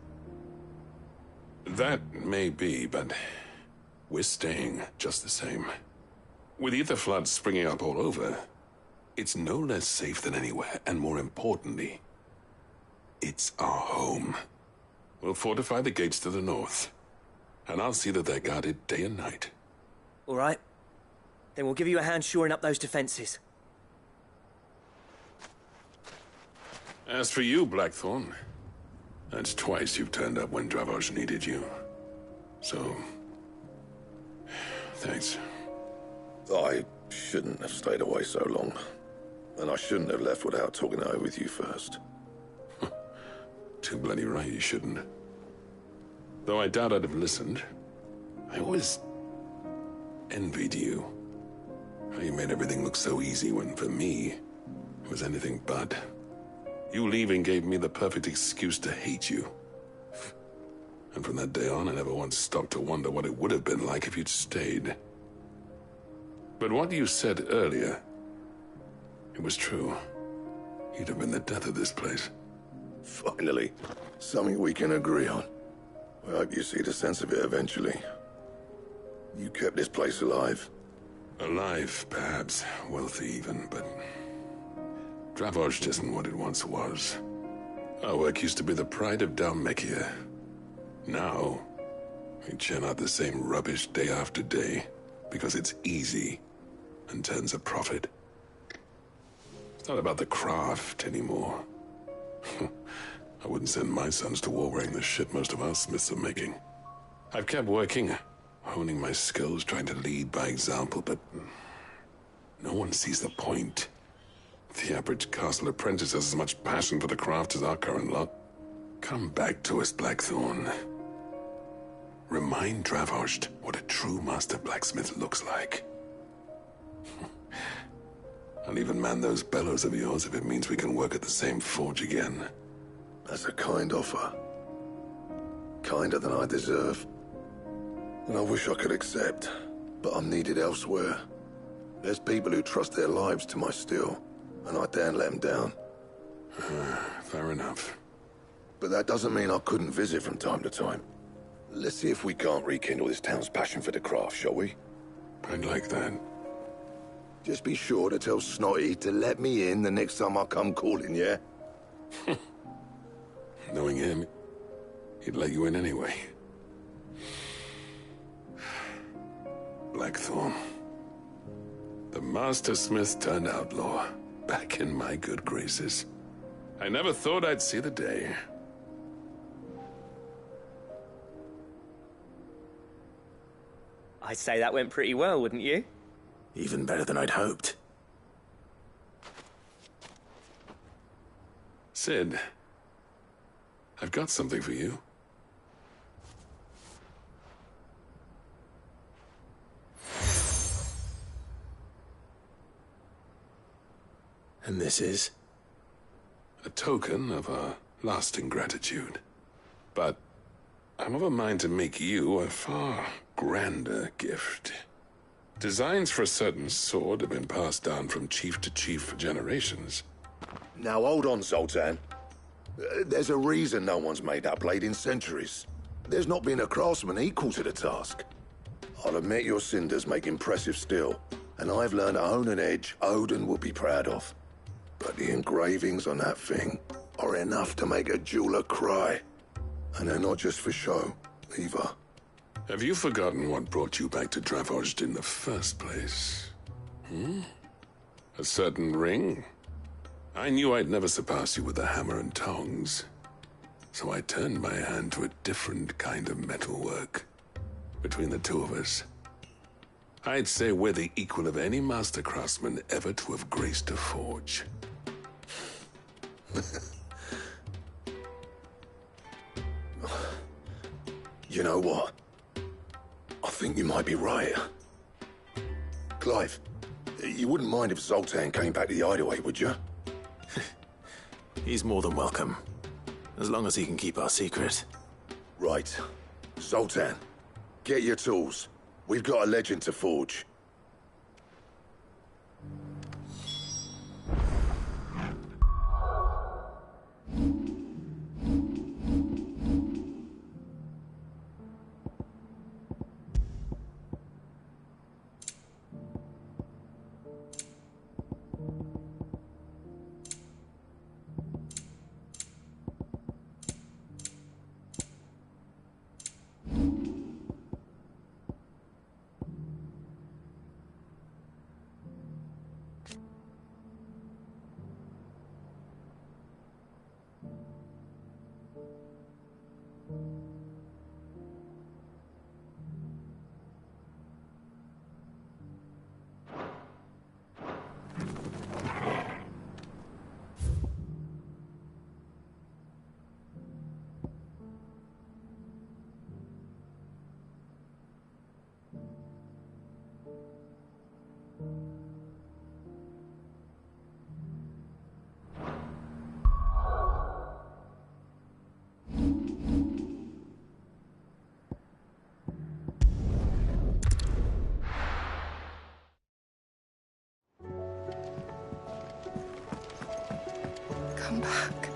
That may be, but we're staying just the same. With ether floods springing up all over, it's no less safe than anywhere, and more importantly, it's our home. We'll fortify the gates to the north, and I'll see that they're guarded day and night. All right. Then we'll give you a hand shoring up those defenses. As for you, Blackthorn, that's twice you've turned up when Dravos needed you. So, thanks. I shouldn't have stayed away so long. And I shouldn't have left without talking it over with you first. Too bloody right you shouldn't. Though I doubt I'd have listened. I always envied you. How you made everything look so easy when, for me, it was anything but. You leaving gave me the perfect excuse to hate you. And from that day on, I never once stopped to wonder what it would have been like if you'd stayed. But what you said earlier, it was true. You'd have been the death of this place. Finally, something we can agree on. I hope you see the sense of it eventually. You kept this place alive. Alive, perhaps. Wealthy even, but Dravos isn't what it once was. Our work used to be the pride of Dalmekia. Now, we churn out the same rubbish day after day because it's easy and turns a profit. It's not about the craft anymore. I wouldn't send my sons to war wearing the shit most of our smiths are making. I've kept working, honing my skills, trying to lead by example, but no one sees the point. The average castle apprentice has as much passion for the craft as our current lot. Come back to us, Blackthorn. Remind Dravos what a true master blacksmith looks like. I'll even man those bellows of yours if it means we can work at the same forge again. That's a kind offer. Kinder than I deserve. And I wish I could accept, but I'm needed elsewhere. There's people who trust their lives to my steel, and I daren't let them down. Fair enough. But that doesn't mean I couldn't visit from time to time. Let's see if we can't rekindle this town's passion for the craft, shall we? I'd like that. Just be sure to tell Snotty to let me in the next time I come calling, yeah? Knowing him, he'd let you in anyway. Blackthorn. The Master Smith turned outlaw, back in my good graces. I never thought I'd see the day. I'd say that went pretty well, wouldn't you? Even better than I'd hoped. Sid, I've got something for you. And this is? A token of our lasting gratitude. But I'm of a mind to make you a far grander gift. Designs for a certain sword have been passed down from chief to chief for generations. Now hold on, Zoltan. There's a reason no one's made that blade in centuries. There's not been a craftsman equal to the task. I'll admit your cinders make impressive steel, and I've learned to hone an edge Odin will be proud of. But the engravings on that thing are enough to make a jeweler cry. And they're not just for show, either. Have you forgotten what brought you back to Dravos in the first place? A certain ring? I knew I'd never surpass you with the hammer and tongs. So I turned my hand to a different kind of metalwork. Between the two of us, I'd say we're the equal of any master craftsman ever to have graced a forge. You know what? think you might be right. Clive, you wouldn't mind if Zoltan came back to the Hideaway, would you? He's more than welcome. As long as he can keep our secret. Right. Zoltan, get your tools. We've got a legend to forge. Come back.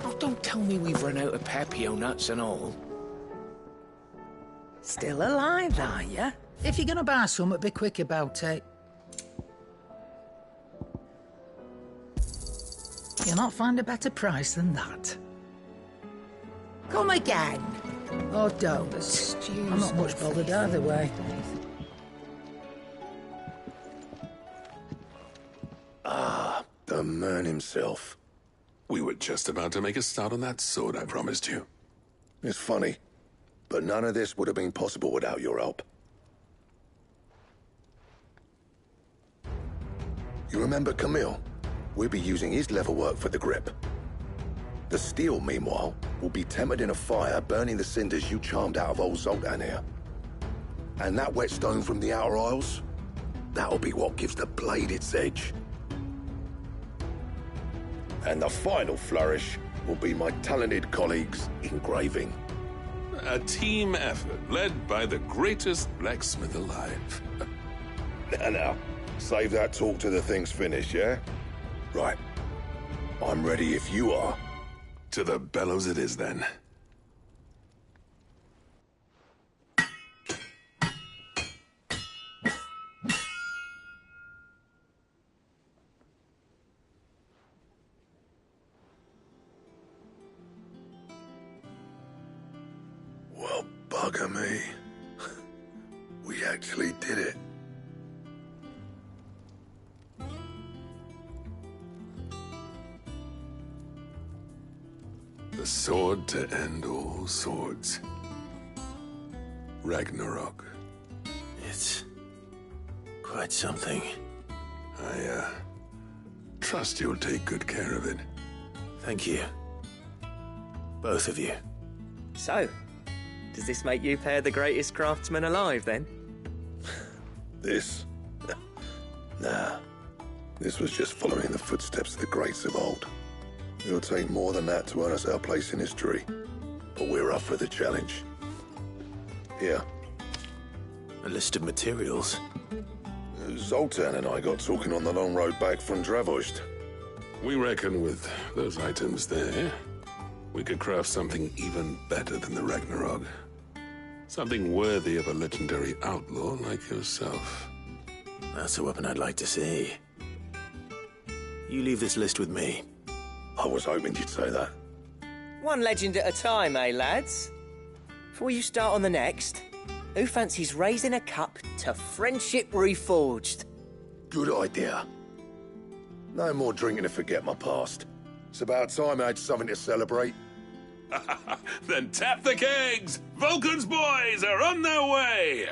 Oh, don't tell me we've run out of Papio nuts and all. Still alive, are ya? If you're gonna buy some, be quick about it. You'll not find a better price than that. Come again. Oh, don't. I'm not much bothered either way. Ah, the man himself. We were just about to make a start on that sword I promised you. It's funny, but none of this would have been possible without your help. You remember Camille? We'll be using his leatherwork for the grip. The steel, meanwhile, will be tempered in a fire, burning the cinders you charmed out of old Zoltan here. And that whetstone from the Outer Isles? That'll be what gives the blade its edge. And the final flourish will be my talented colleagues' engraving. A team effort led by the greatest blacksmith alive. Now, save that talk till the thing's finished, yeah? Right. I'm ready if you are. To the bellows it is, then. Well, bugger me. We actually did it. The sword to end all swords. Ragnarok. It's quite something. I trust you'll take good care of it. Thank you. Both of you. So, does this make you pair the greatest craftsman alive, then? This? Nah. This was just following the footsteps of the greats of old. It'll take more than that to earn us our place in history. But we're up for the challenge. Here. A list of materials. Zoltan and I got talking on the long road back from Dravost. We reckon with those items there, we could craft something even better than the Ragnarok. Something worthy of a legendary outlaw like yourself. That's a weapon I'd like to see. You leave this list with me. I was hoping you'd say that. One legend at a time, eh, lads? Before you start on the next, who fancies raising a cup to friendship reforged? Good idea. No more drinking to forget my past. It's about time I had something to celebrate. Then tap the kegs! Vulcan's boys are on their way!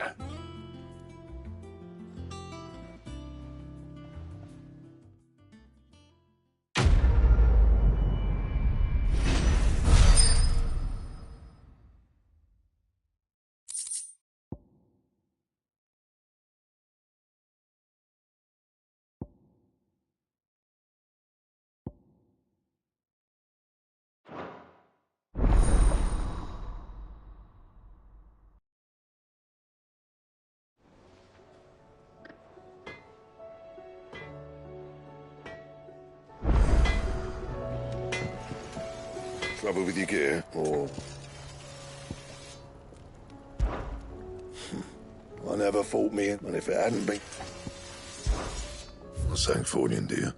Trouble with your gear, or... I never fought me, and if it hadn't been... What's that for you, dear?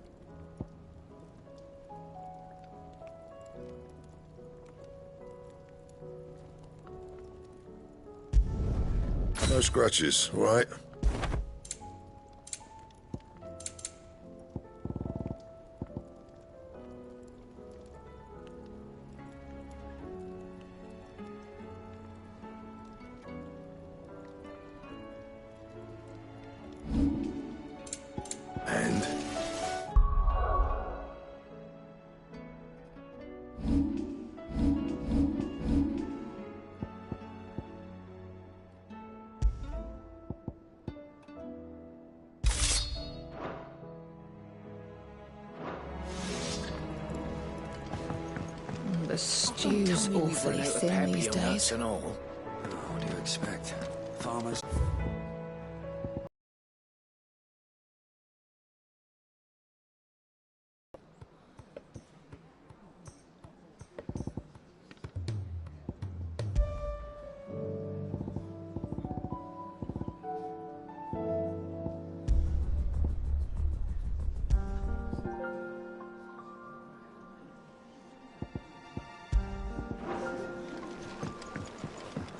No scratches, all right? And? The stew's awfully thin these days. And all. What do you expect? Farmers.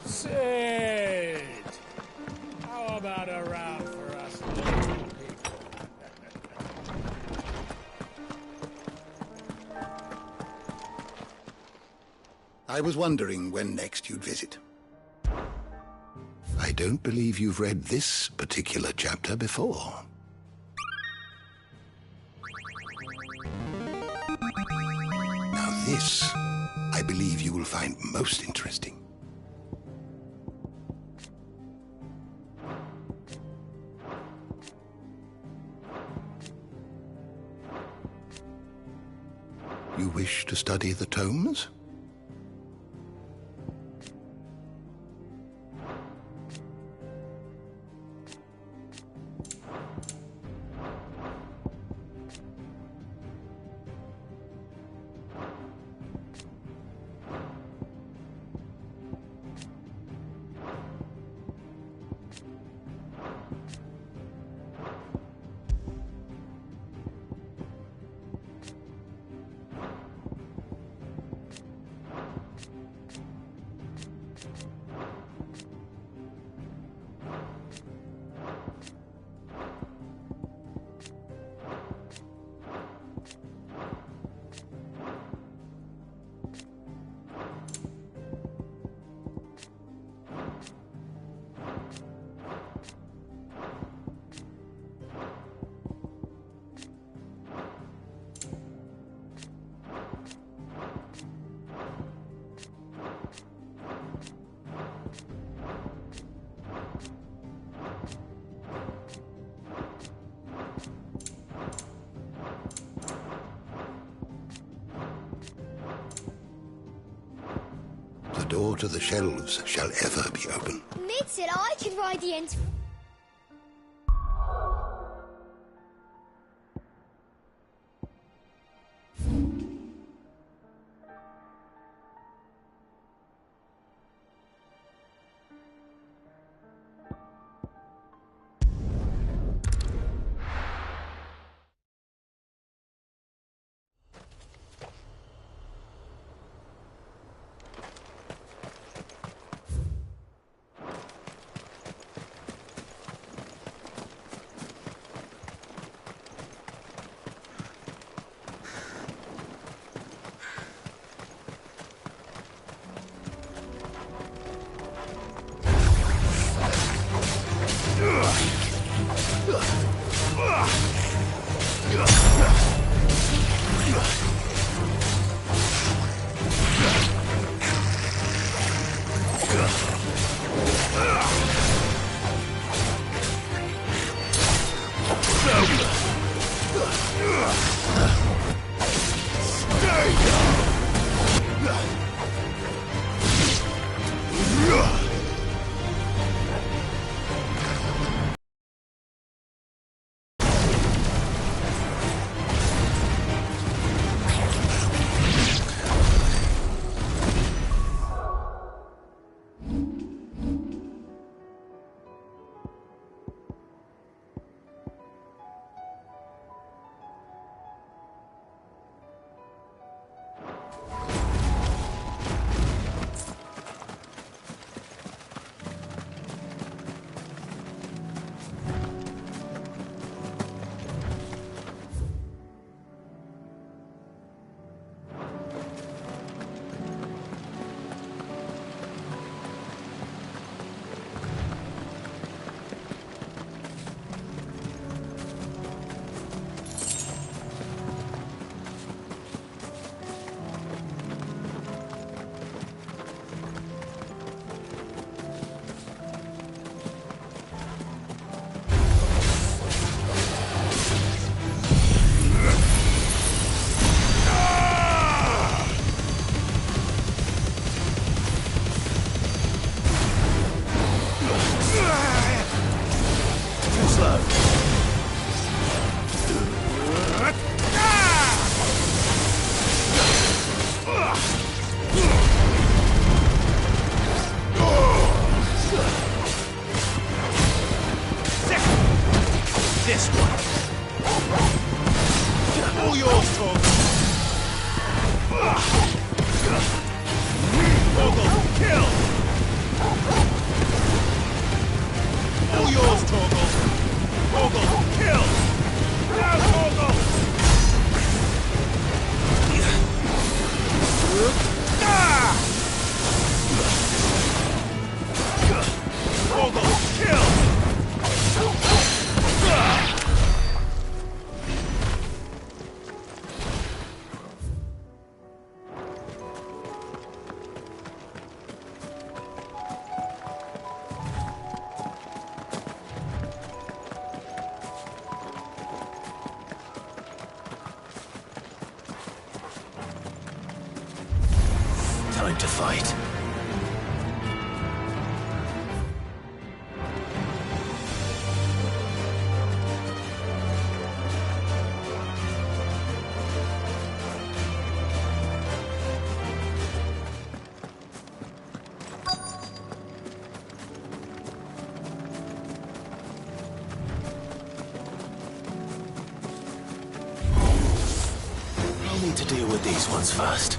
Sid! How about a round for us little people? I was wondering when next you'd visit. I don't believe you've read this particular chapter before. Now this, I believe you will find most interesting. You wish to study the tomes? The door to the shelves shall ever be open. Mid said I could ride the ends. Time to fight. I'll need to deal with these ones first.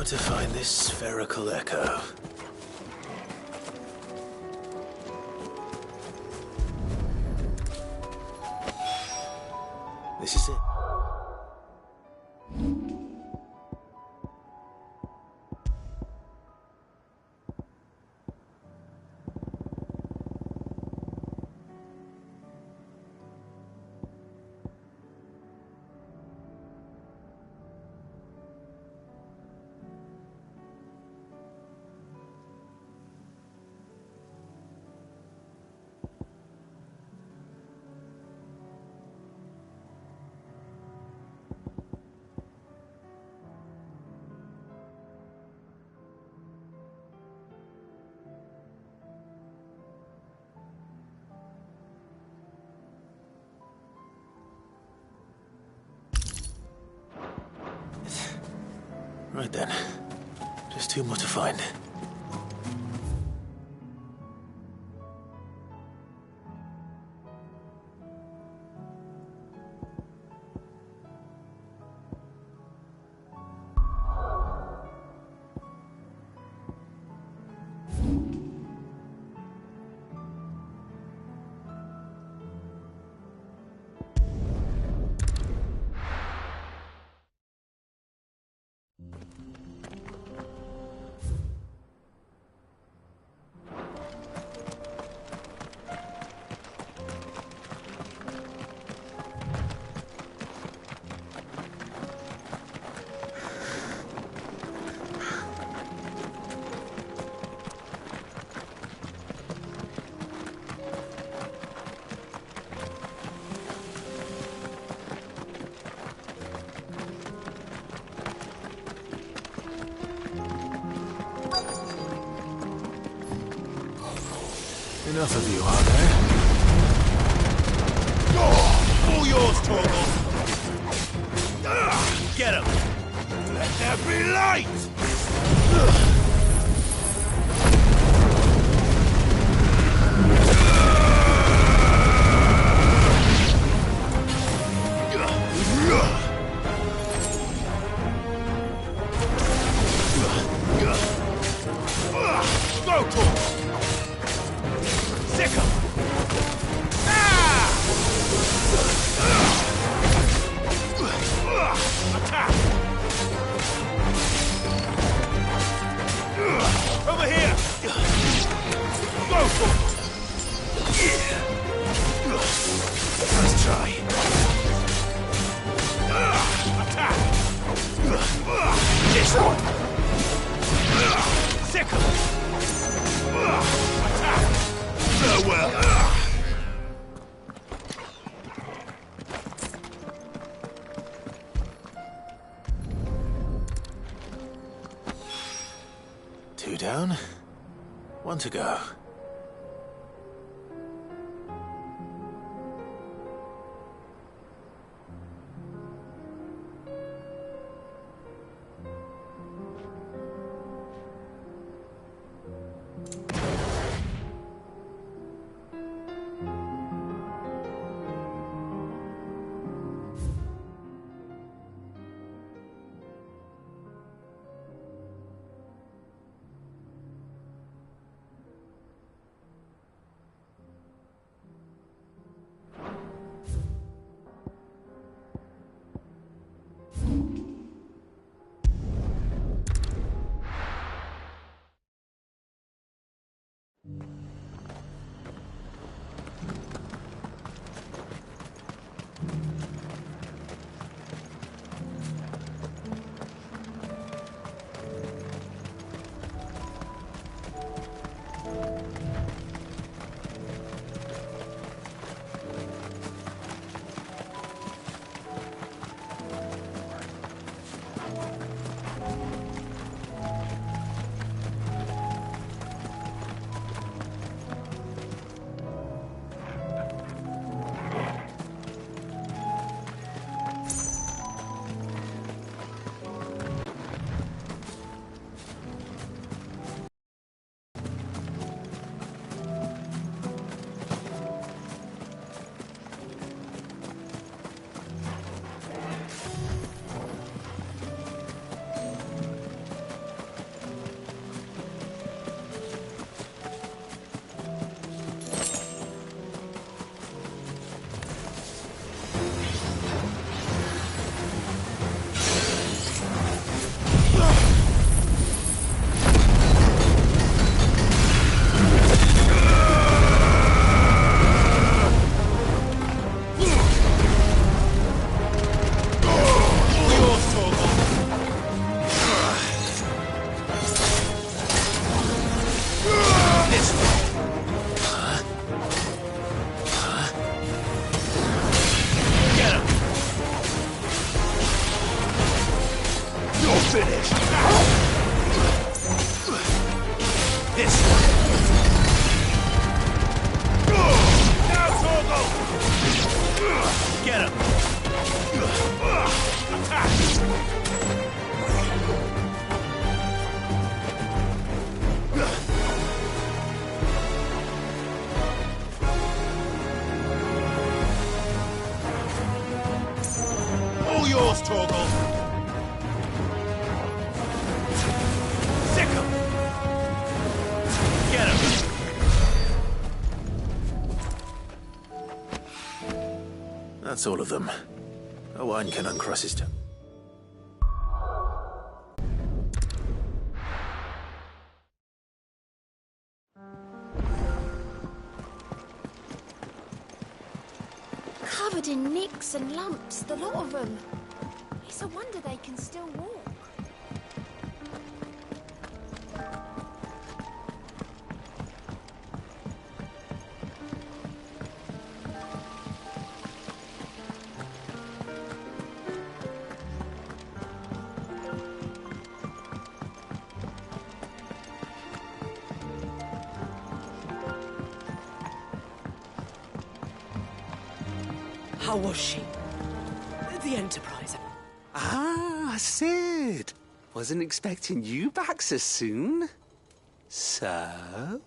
To find this spherical echo. This is it. Right then. Just two more to find. Enough of you, are there? All yours, Torgal! Get him! Let there be light! Go, Torgal! Sick 'em! Attack! Over here! Go for it! Let's try. Attack! This one! Sick 'em! Attack! Farewell! Two down, one to go. Get him! Attack! All yours, Torgal. Sick 'em. Get him. That's all of them. Owain can uncross his tongue. Covered in nicks and lumps, the lot of them. It's a wonder they can still walk. How was she? The Enterprise. Ah, Sid. Wasn't expecting you back so soon. So,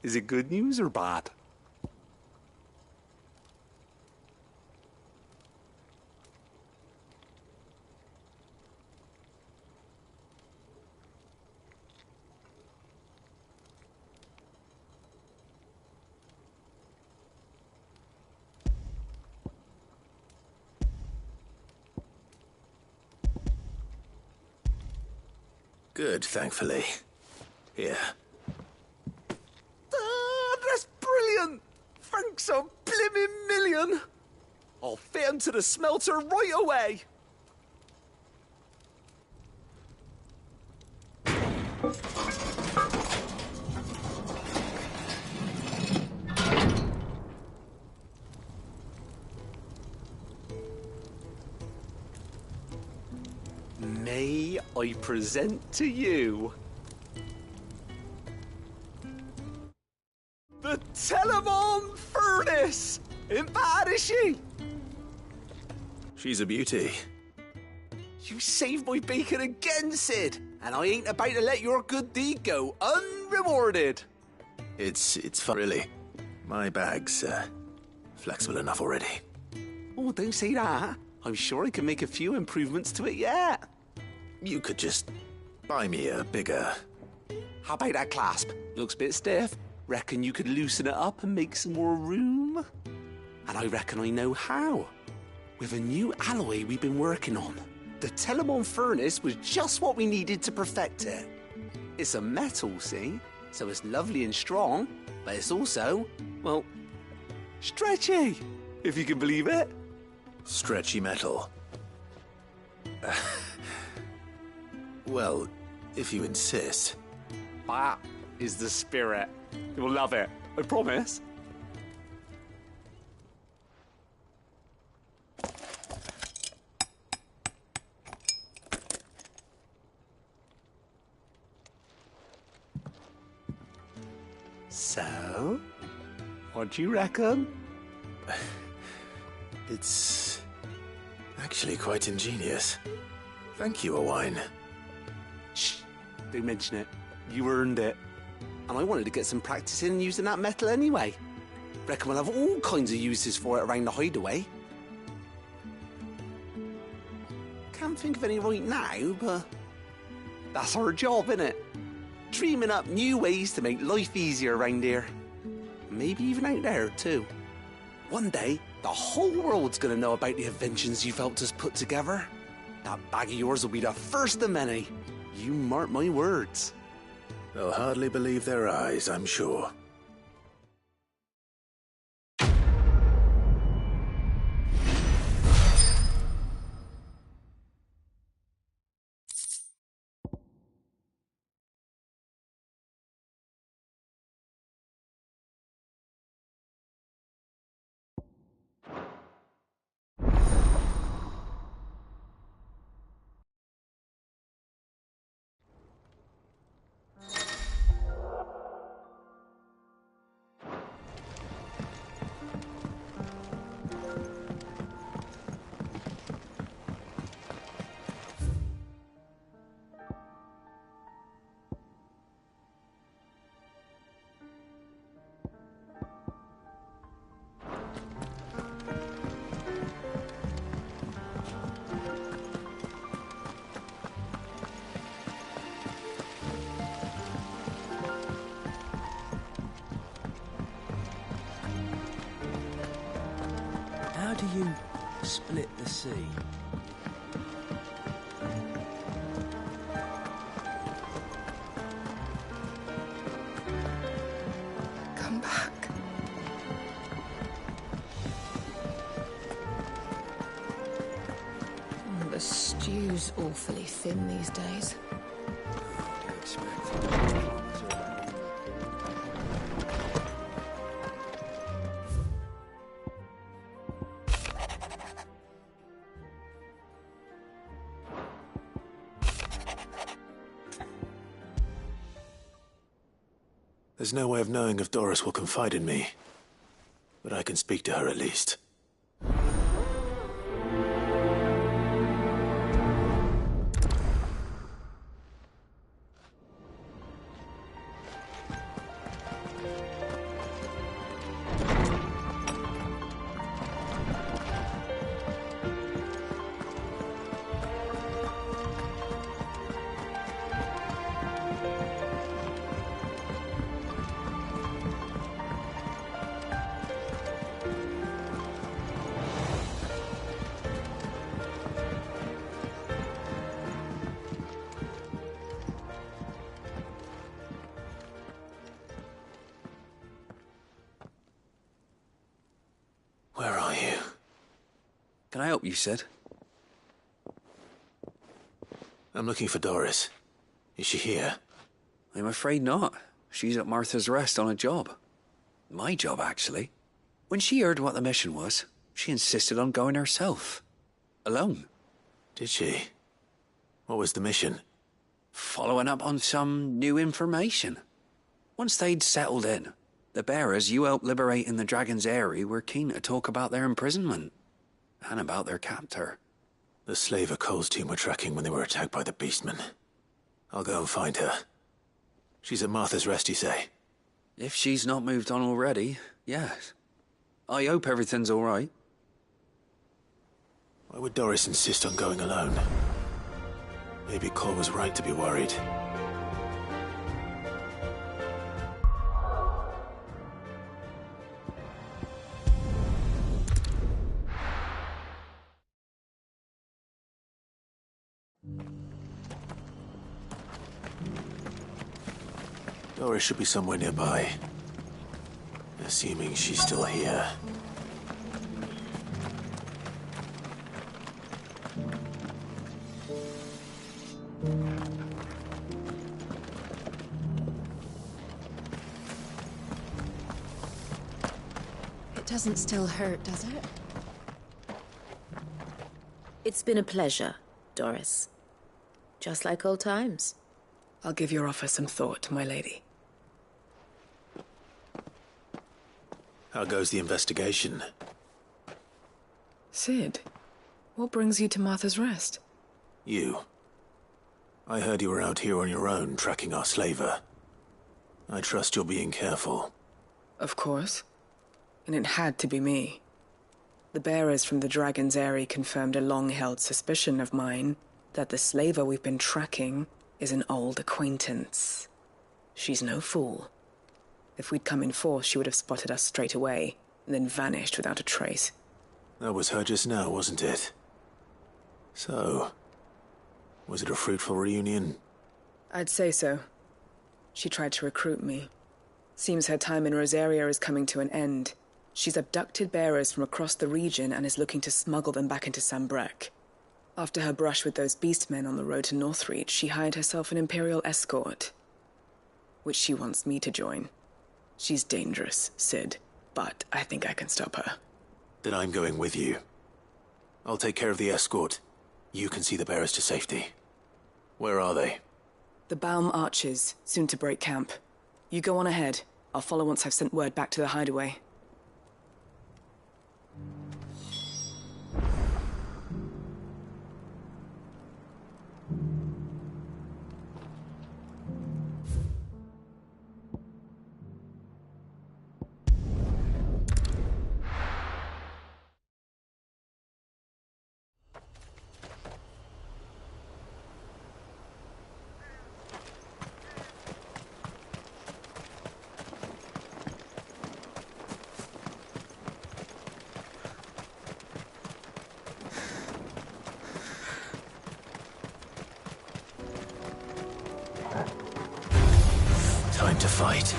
is it good news or bad? Good, thankfully. Here. Ah, that's brilliant! Thanks a blimmin' million! I'll fit 'em to the smelter right away! May I present to you the Telemon Furnace! Ain't bad, is she? She's a beauty. You saved my bacon again, Sid, and I ain't about to let your good deed go unrewarded. It's fun, really. My bag's, flexible enough already. Oh, don't say that. I'm sure I can make a few improvements to it yet. You could just buy me a bigger... How about that clasp? Looks a bit stiff. Reckon you could loosen it up and make some more room? And I reckon I know how. With a new alloy we've been working on. The Telemon Furnace was just what we needed to perfect it. It's a metal, see? So it's lovely and strong, but it's also, well, stretchy, if you can believe it. Stretchy metal. Well, if you insist. That is the spirit. You'll love it, I promise. So, what do you reckon? It's actually quite ingenious. Thank you, Owain. Shh, don't mention it. You earned it. And I wanted to get some practice in using that metal anyway. Reckon we'll have all kinds of uses for it around the hideaway. Can't think of any right now, but that's our job, innit? Dreaming up new ways to make life easier around here. Maybe even out there, too. One day, the whole world's gonna know about the inventions you've helped us put together. That bag of yours will be the first of many. You mark my words. They'll hardly believe their eyes, I'm sure. split the sea. Come back. The stew's awfully thin these days. What do you expect? There's no way of knowing if Doris will confide in me, but I can speak to her at least. Where are you? Can I help you, Sid? I'm looking for Doris. Is she here? I'm afraid not. She's at Martha's Rest on a job. My job, actually. When she heard what the mission was, she insisted on going herself. Alone. Did she? What was the mission? Following up on some new information. Once they'd settled in, the bearers you helped liberate in the Dragon's Eyrie were keen to talk about their imprisonment. And about their captor. The slaver Cole's team were tracking when they were attacked by the Beastmen. I'll go and find her. She's at Martha's Rest, you say? If she's not moved on already, yes. I hope everything's all right. Why would Doris insist on going alone? Maybe Cole was right to be worried. Doris should be somewhere nearby. Assuming she's still here. It doesn't still hurt, does it? It's been a pleasure, Doris. Just like old times. I'll give your offer some thought, my lady. How goes the investigation? Sid, what brings you to Martha's Rest? You. I heard you were out here on your own, tracking our slaver. I trust you're being careful. Of course. And it had to be me. The bearers from the Dragon's Eyrie confirmed a long-held suspicion of mine that the slaver we've been tracking is an old acquaintance. She's no fool. If we'd come in force, she would have spotted us straight away, and then vanished without a trace. That was her just now, wasn't it? So, was it a fruitful reunion? I'd say so. She tried to recruit me. Seems her time in Rosaria is coming to an end. She's abducted bearers from across the region and is looking to smuggle them back into Sambrec. After her brush with those beastmen on the road to Northreach, she hired herself an Imperial escort, which she wants me to join. She's dangerous, Sid, but I think I can stop her. Then I'm going with you. I'll take care of the escort. You can see the bearers to safety. Where are they? The Baum Archers, soon to break camp. You go on ahead. I'll follow once I've sent word back to the hideaway. time to fight.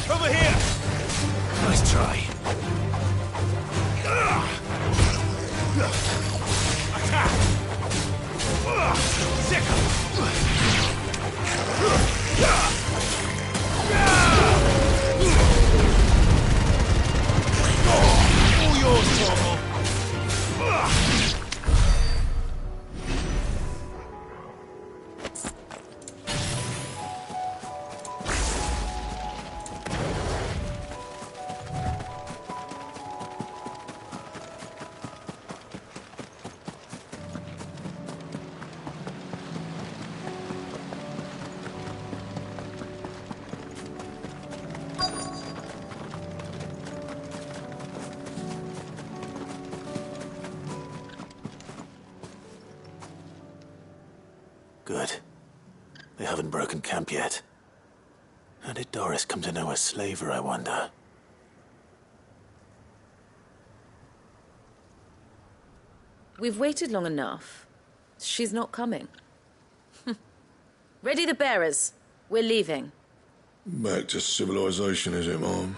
Over here! Nice try. Attack! Sickle! All yours, Torval. Good. They haven't broken camp yet. How did Doris come to know a slaver, I wonder? We've waited long enough. She's not coming. Ready the bearers. We're leaving. Back to civilization, is it, Mom?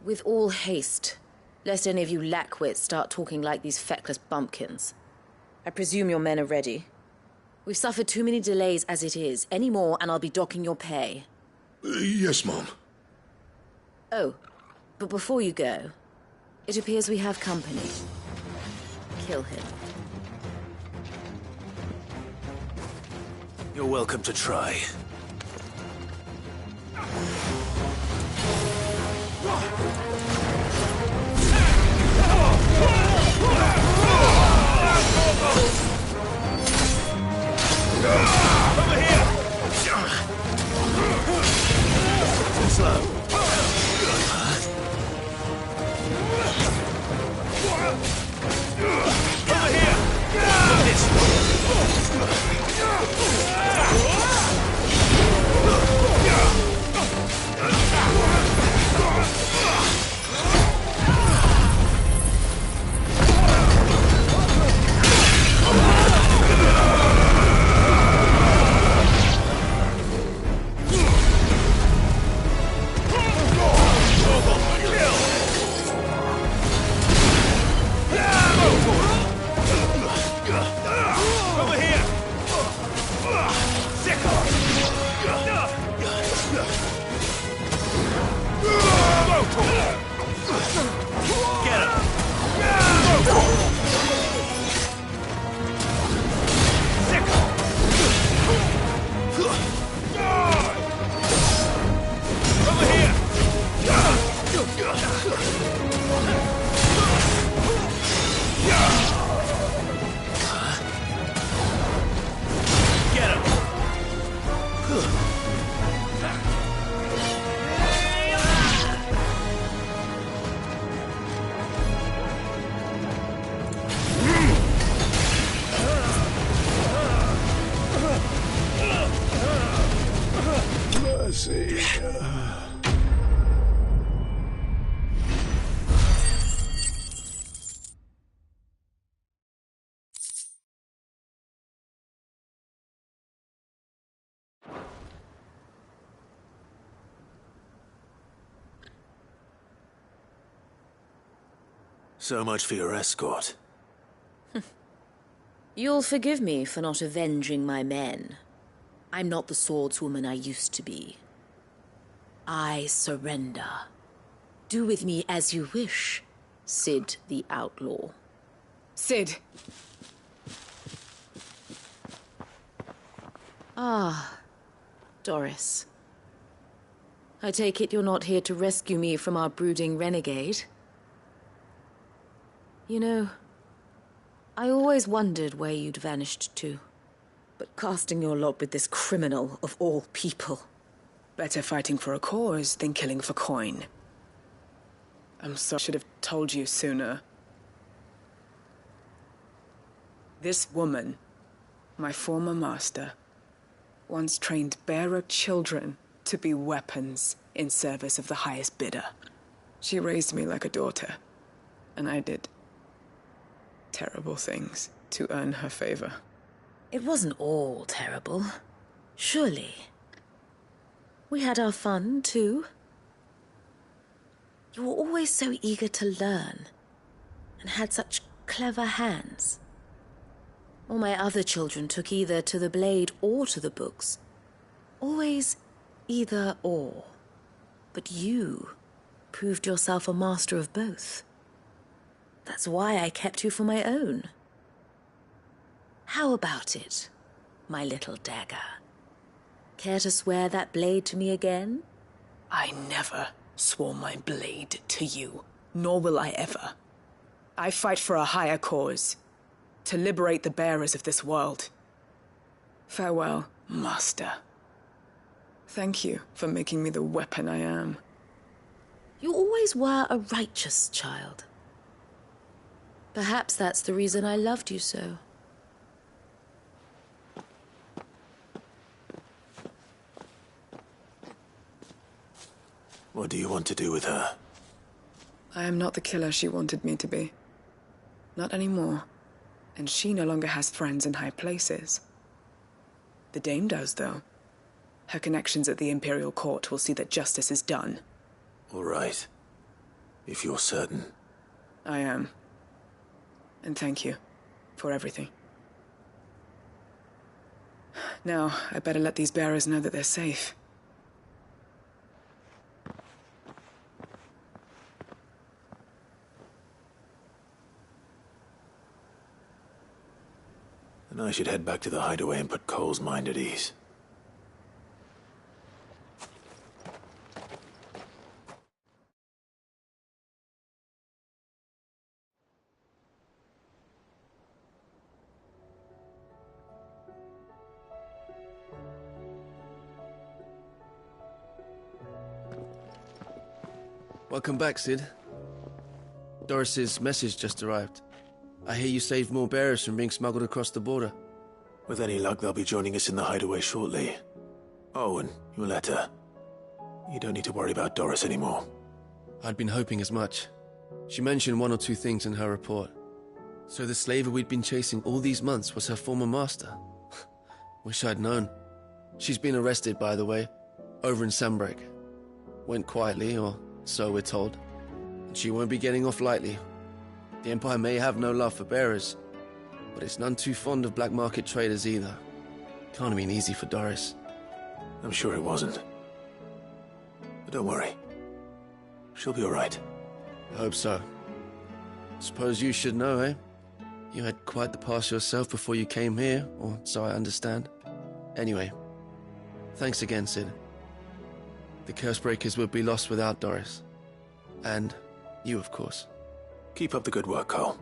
With all haste, lest any of you lackwits start talking like these feckless bumpkins. I presume your men are ready. We've suffered too many delays as it is. Any more and I'll be docking your pay. Yes, Mom. Oh, but before you go, it appears we have company. Kill him. You're welcome to try. Over here! Too slow. Over here! So much for your escort. You'll forgive me for not avenging my men. I'm not the swordswoman I used to be. I surrender. Do with me as you wish, Sid the Outlaw. Sid! Ah, Doris. I take it you're not here to rescue me from our brooding renegade? You know, I always wondered where you'd vanished to. But casting your lot with this criminal of all people. Better fighting for a cause than killing for coin. I'm sorry, I should have told you sooner. This woman, my former master, once trained bearer children to be weapons in service of the highest bidder. She raised me like a daughter, and I did terrible things to earn her favor. It wasn't all terrible. Surely. We had our fun, too. You were always so eager to learn, and had such clever hands. All my other children took either to the blade or to the books. Always either or. But you proved yourself a master of both. That's why I kept you for my own. How about it, my little dagger? Care to swear that blade to me again? I never swore my blade to you, nor will I ever. I fight for a higher cause, to liberate the bearers of this world. Farewell, Master. Thank you for making me the weapon I am. You always were a righteous child. Perhaps that's the reason I loved you so. What do you want to do with her? I am not the killer she wanted me to be. Not anymore. And she no longer has friends in high places. The Dame does, though. Her connections at the Imperial Court will see that justice is done. All right. If you're certain. I am. And thank you for everything. Now, I better let these bearers know that they're safe. And I should head back to the hideaway and put Cole's mind at ease. Welcome back, Sid. Doris's message just arrived. I hear you saved more bearers from being smuggled across the border. With any luck, they'll be joining us in the hideaway shortly. Oh, and your letter. You don't need to worry about Doris anymore. I'd been hoping as much. She mentioned one or two things in her report. So the slaver we'd been chasing all these months was her former master. Wish I'd known. She's been arrested, by the way, over in Sandbreak. Went quietly, or so we're told. And she won't be getting off lightly. The Empire may have no love for bearers, but it's none too fond of black market traders either. Can't have been easy for Doris. I'm sure it wasn't. But don't worry. She'll be all right. I hope so. Suppose you should know, eh? You had quite the past yourself before you came here, or so I understand. Anyway, thanks again, Sid. The Cursebreakers would be lost without Doris. And you, of course. Keep up the good work, Cole.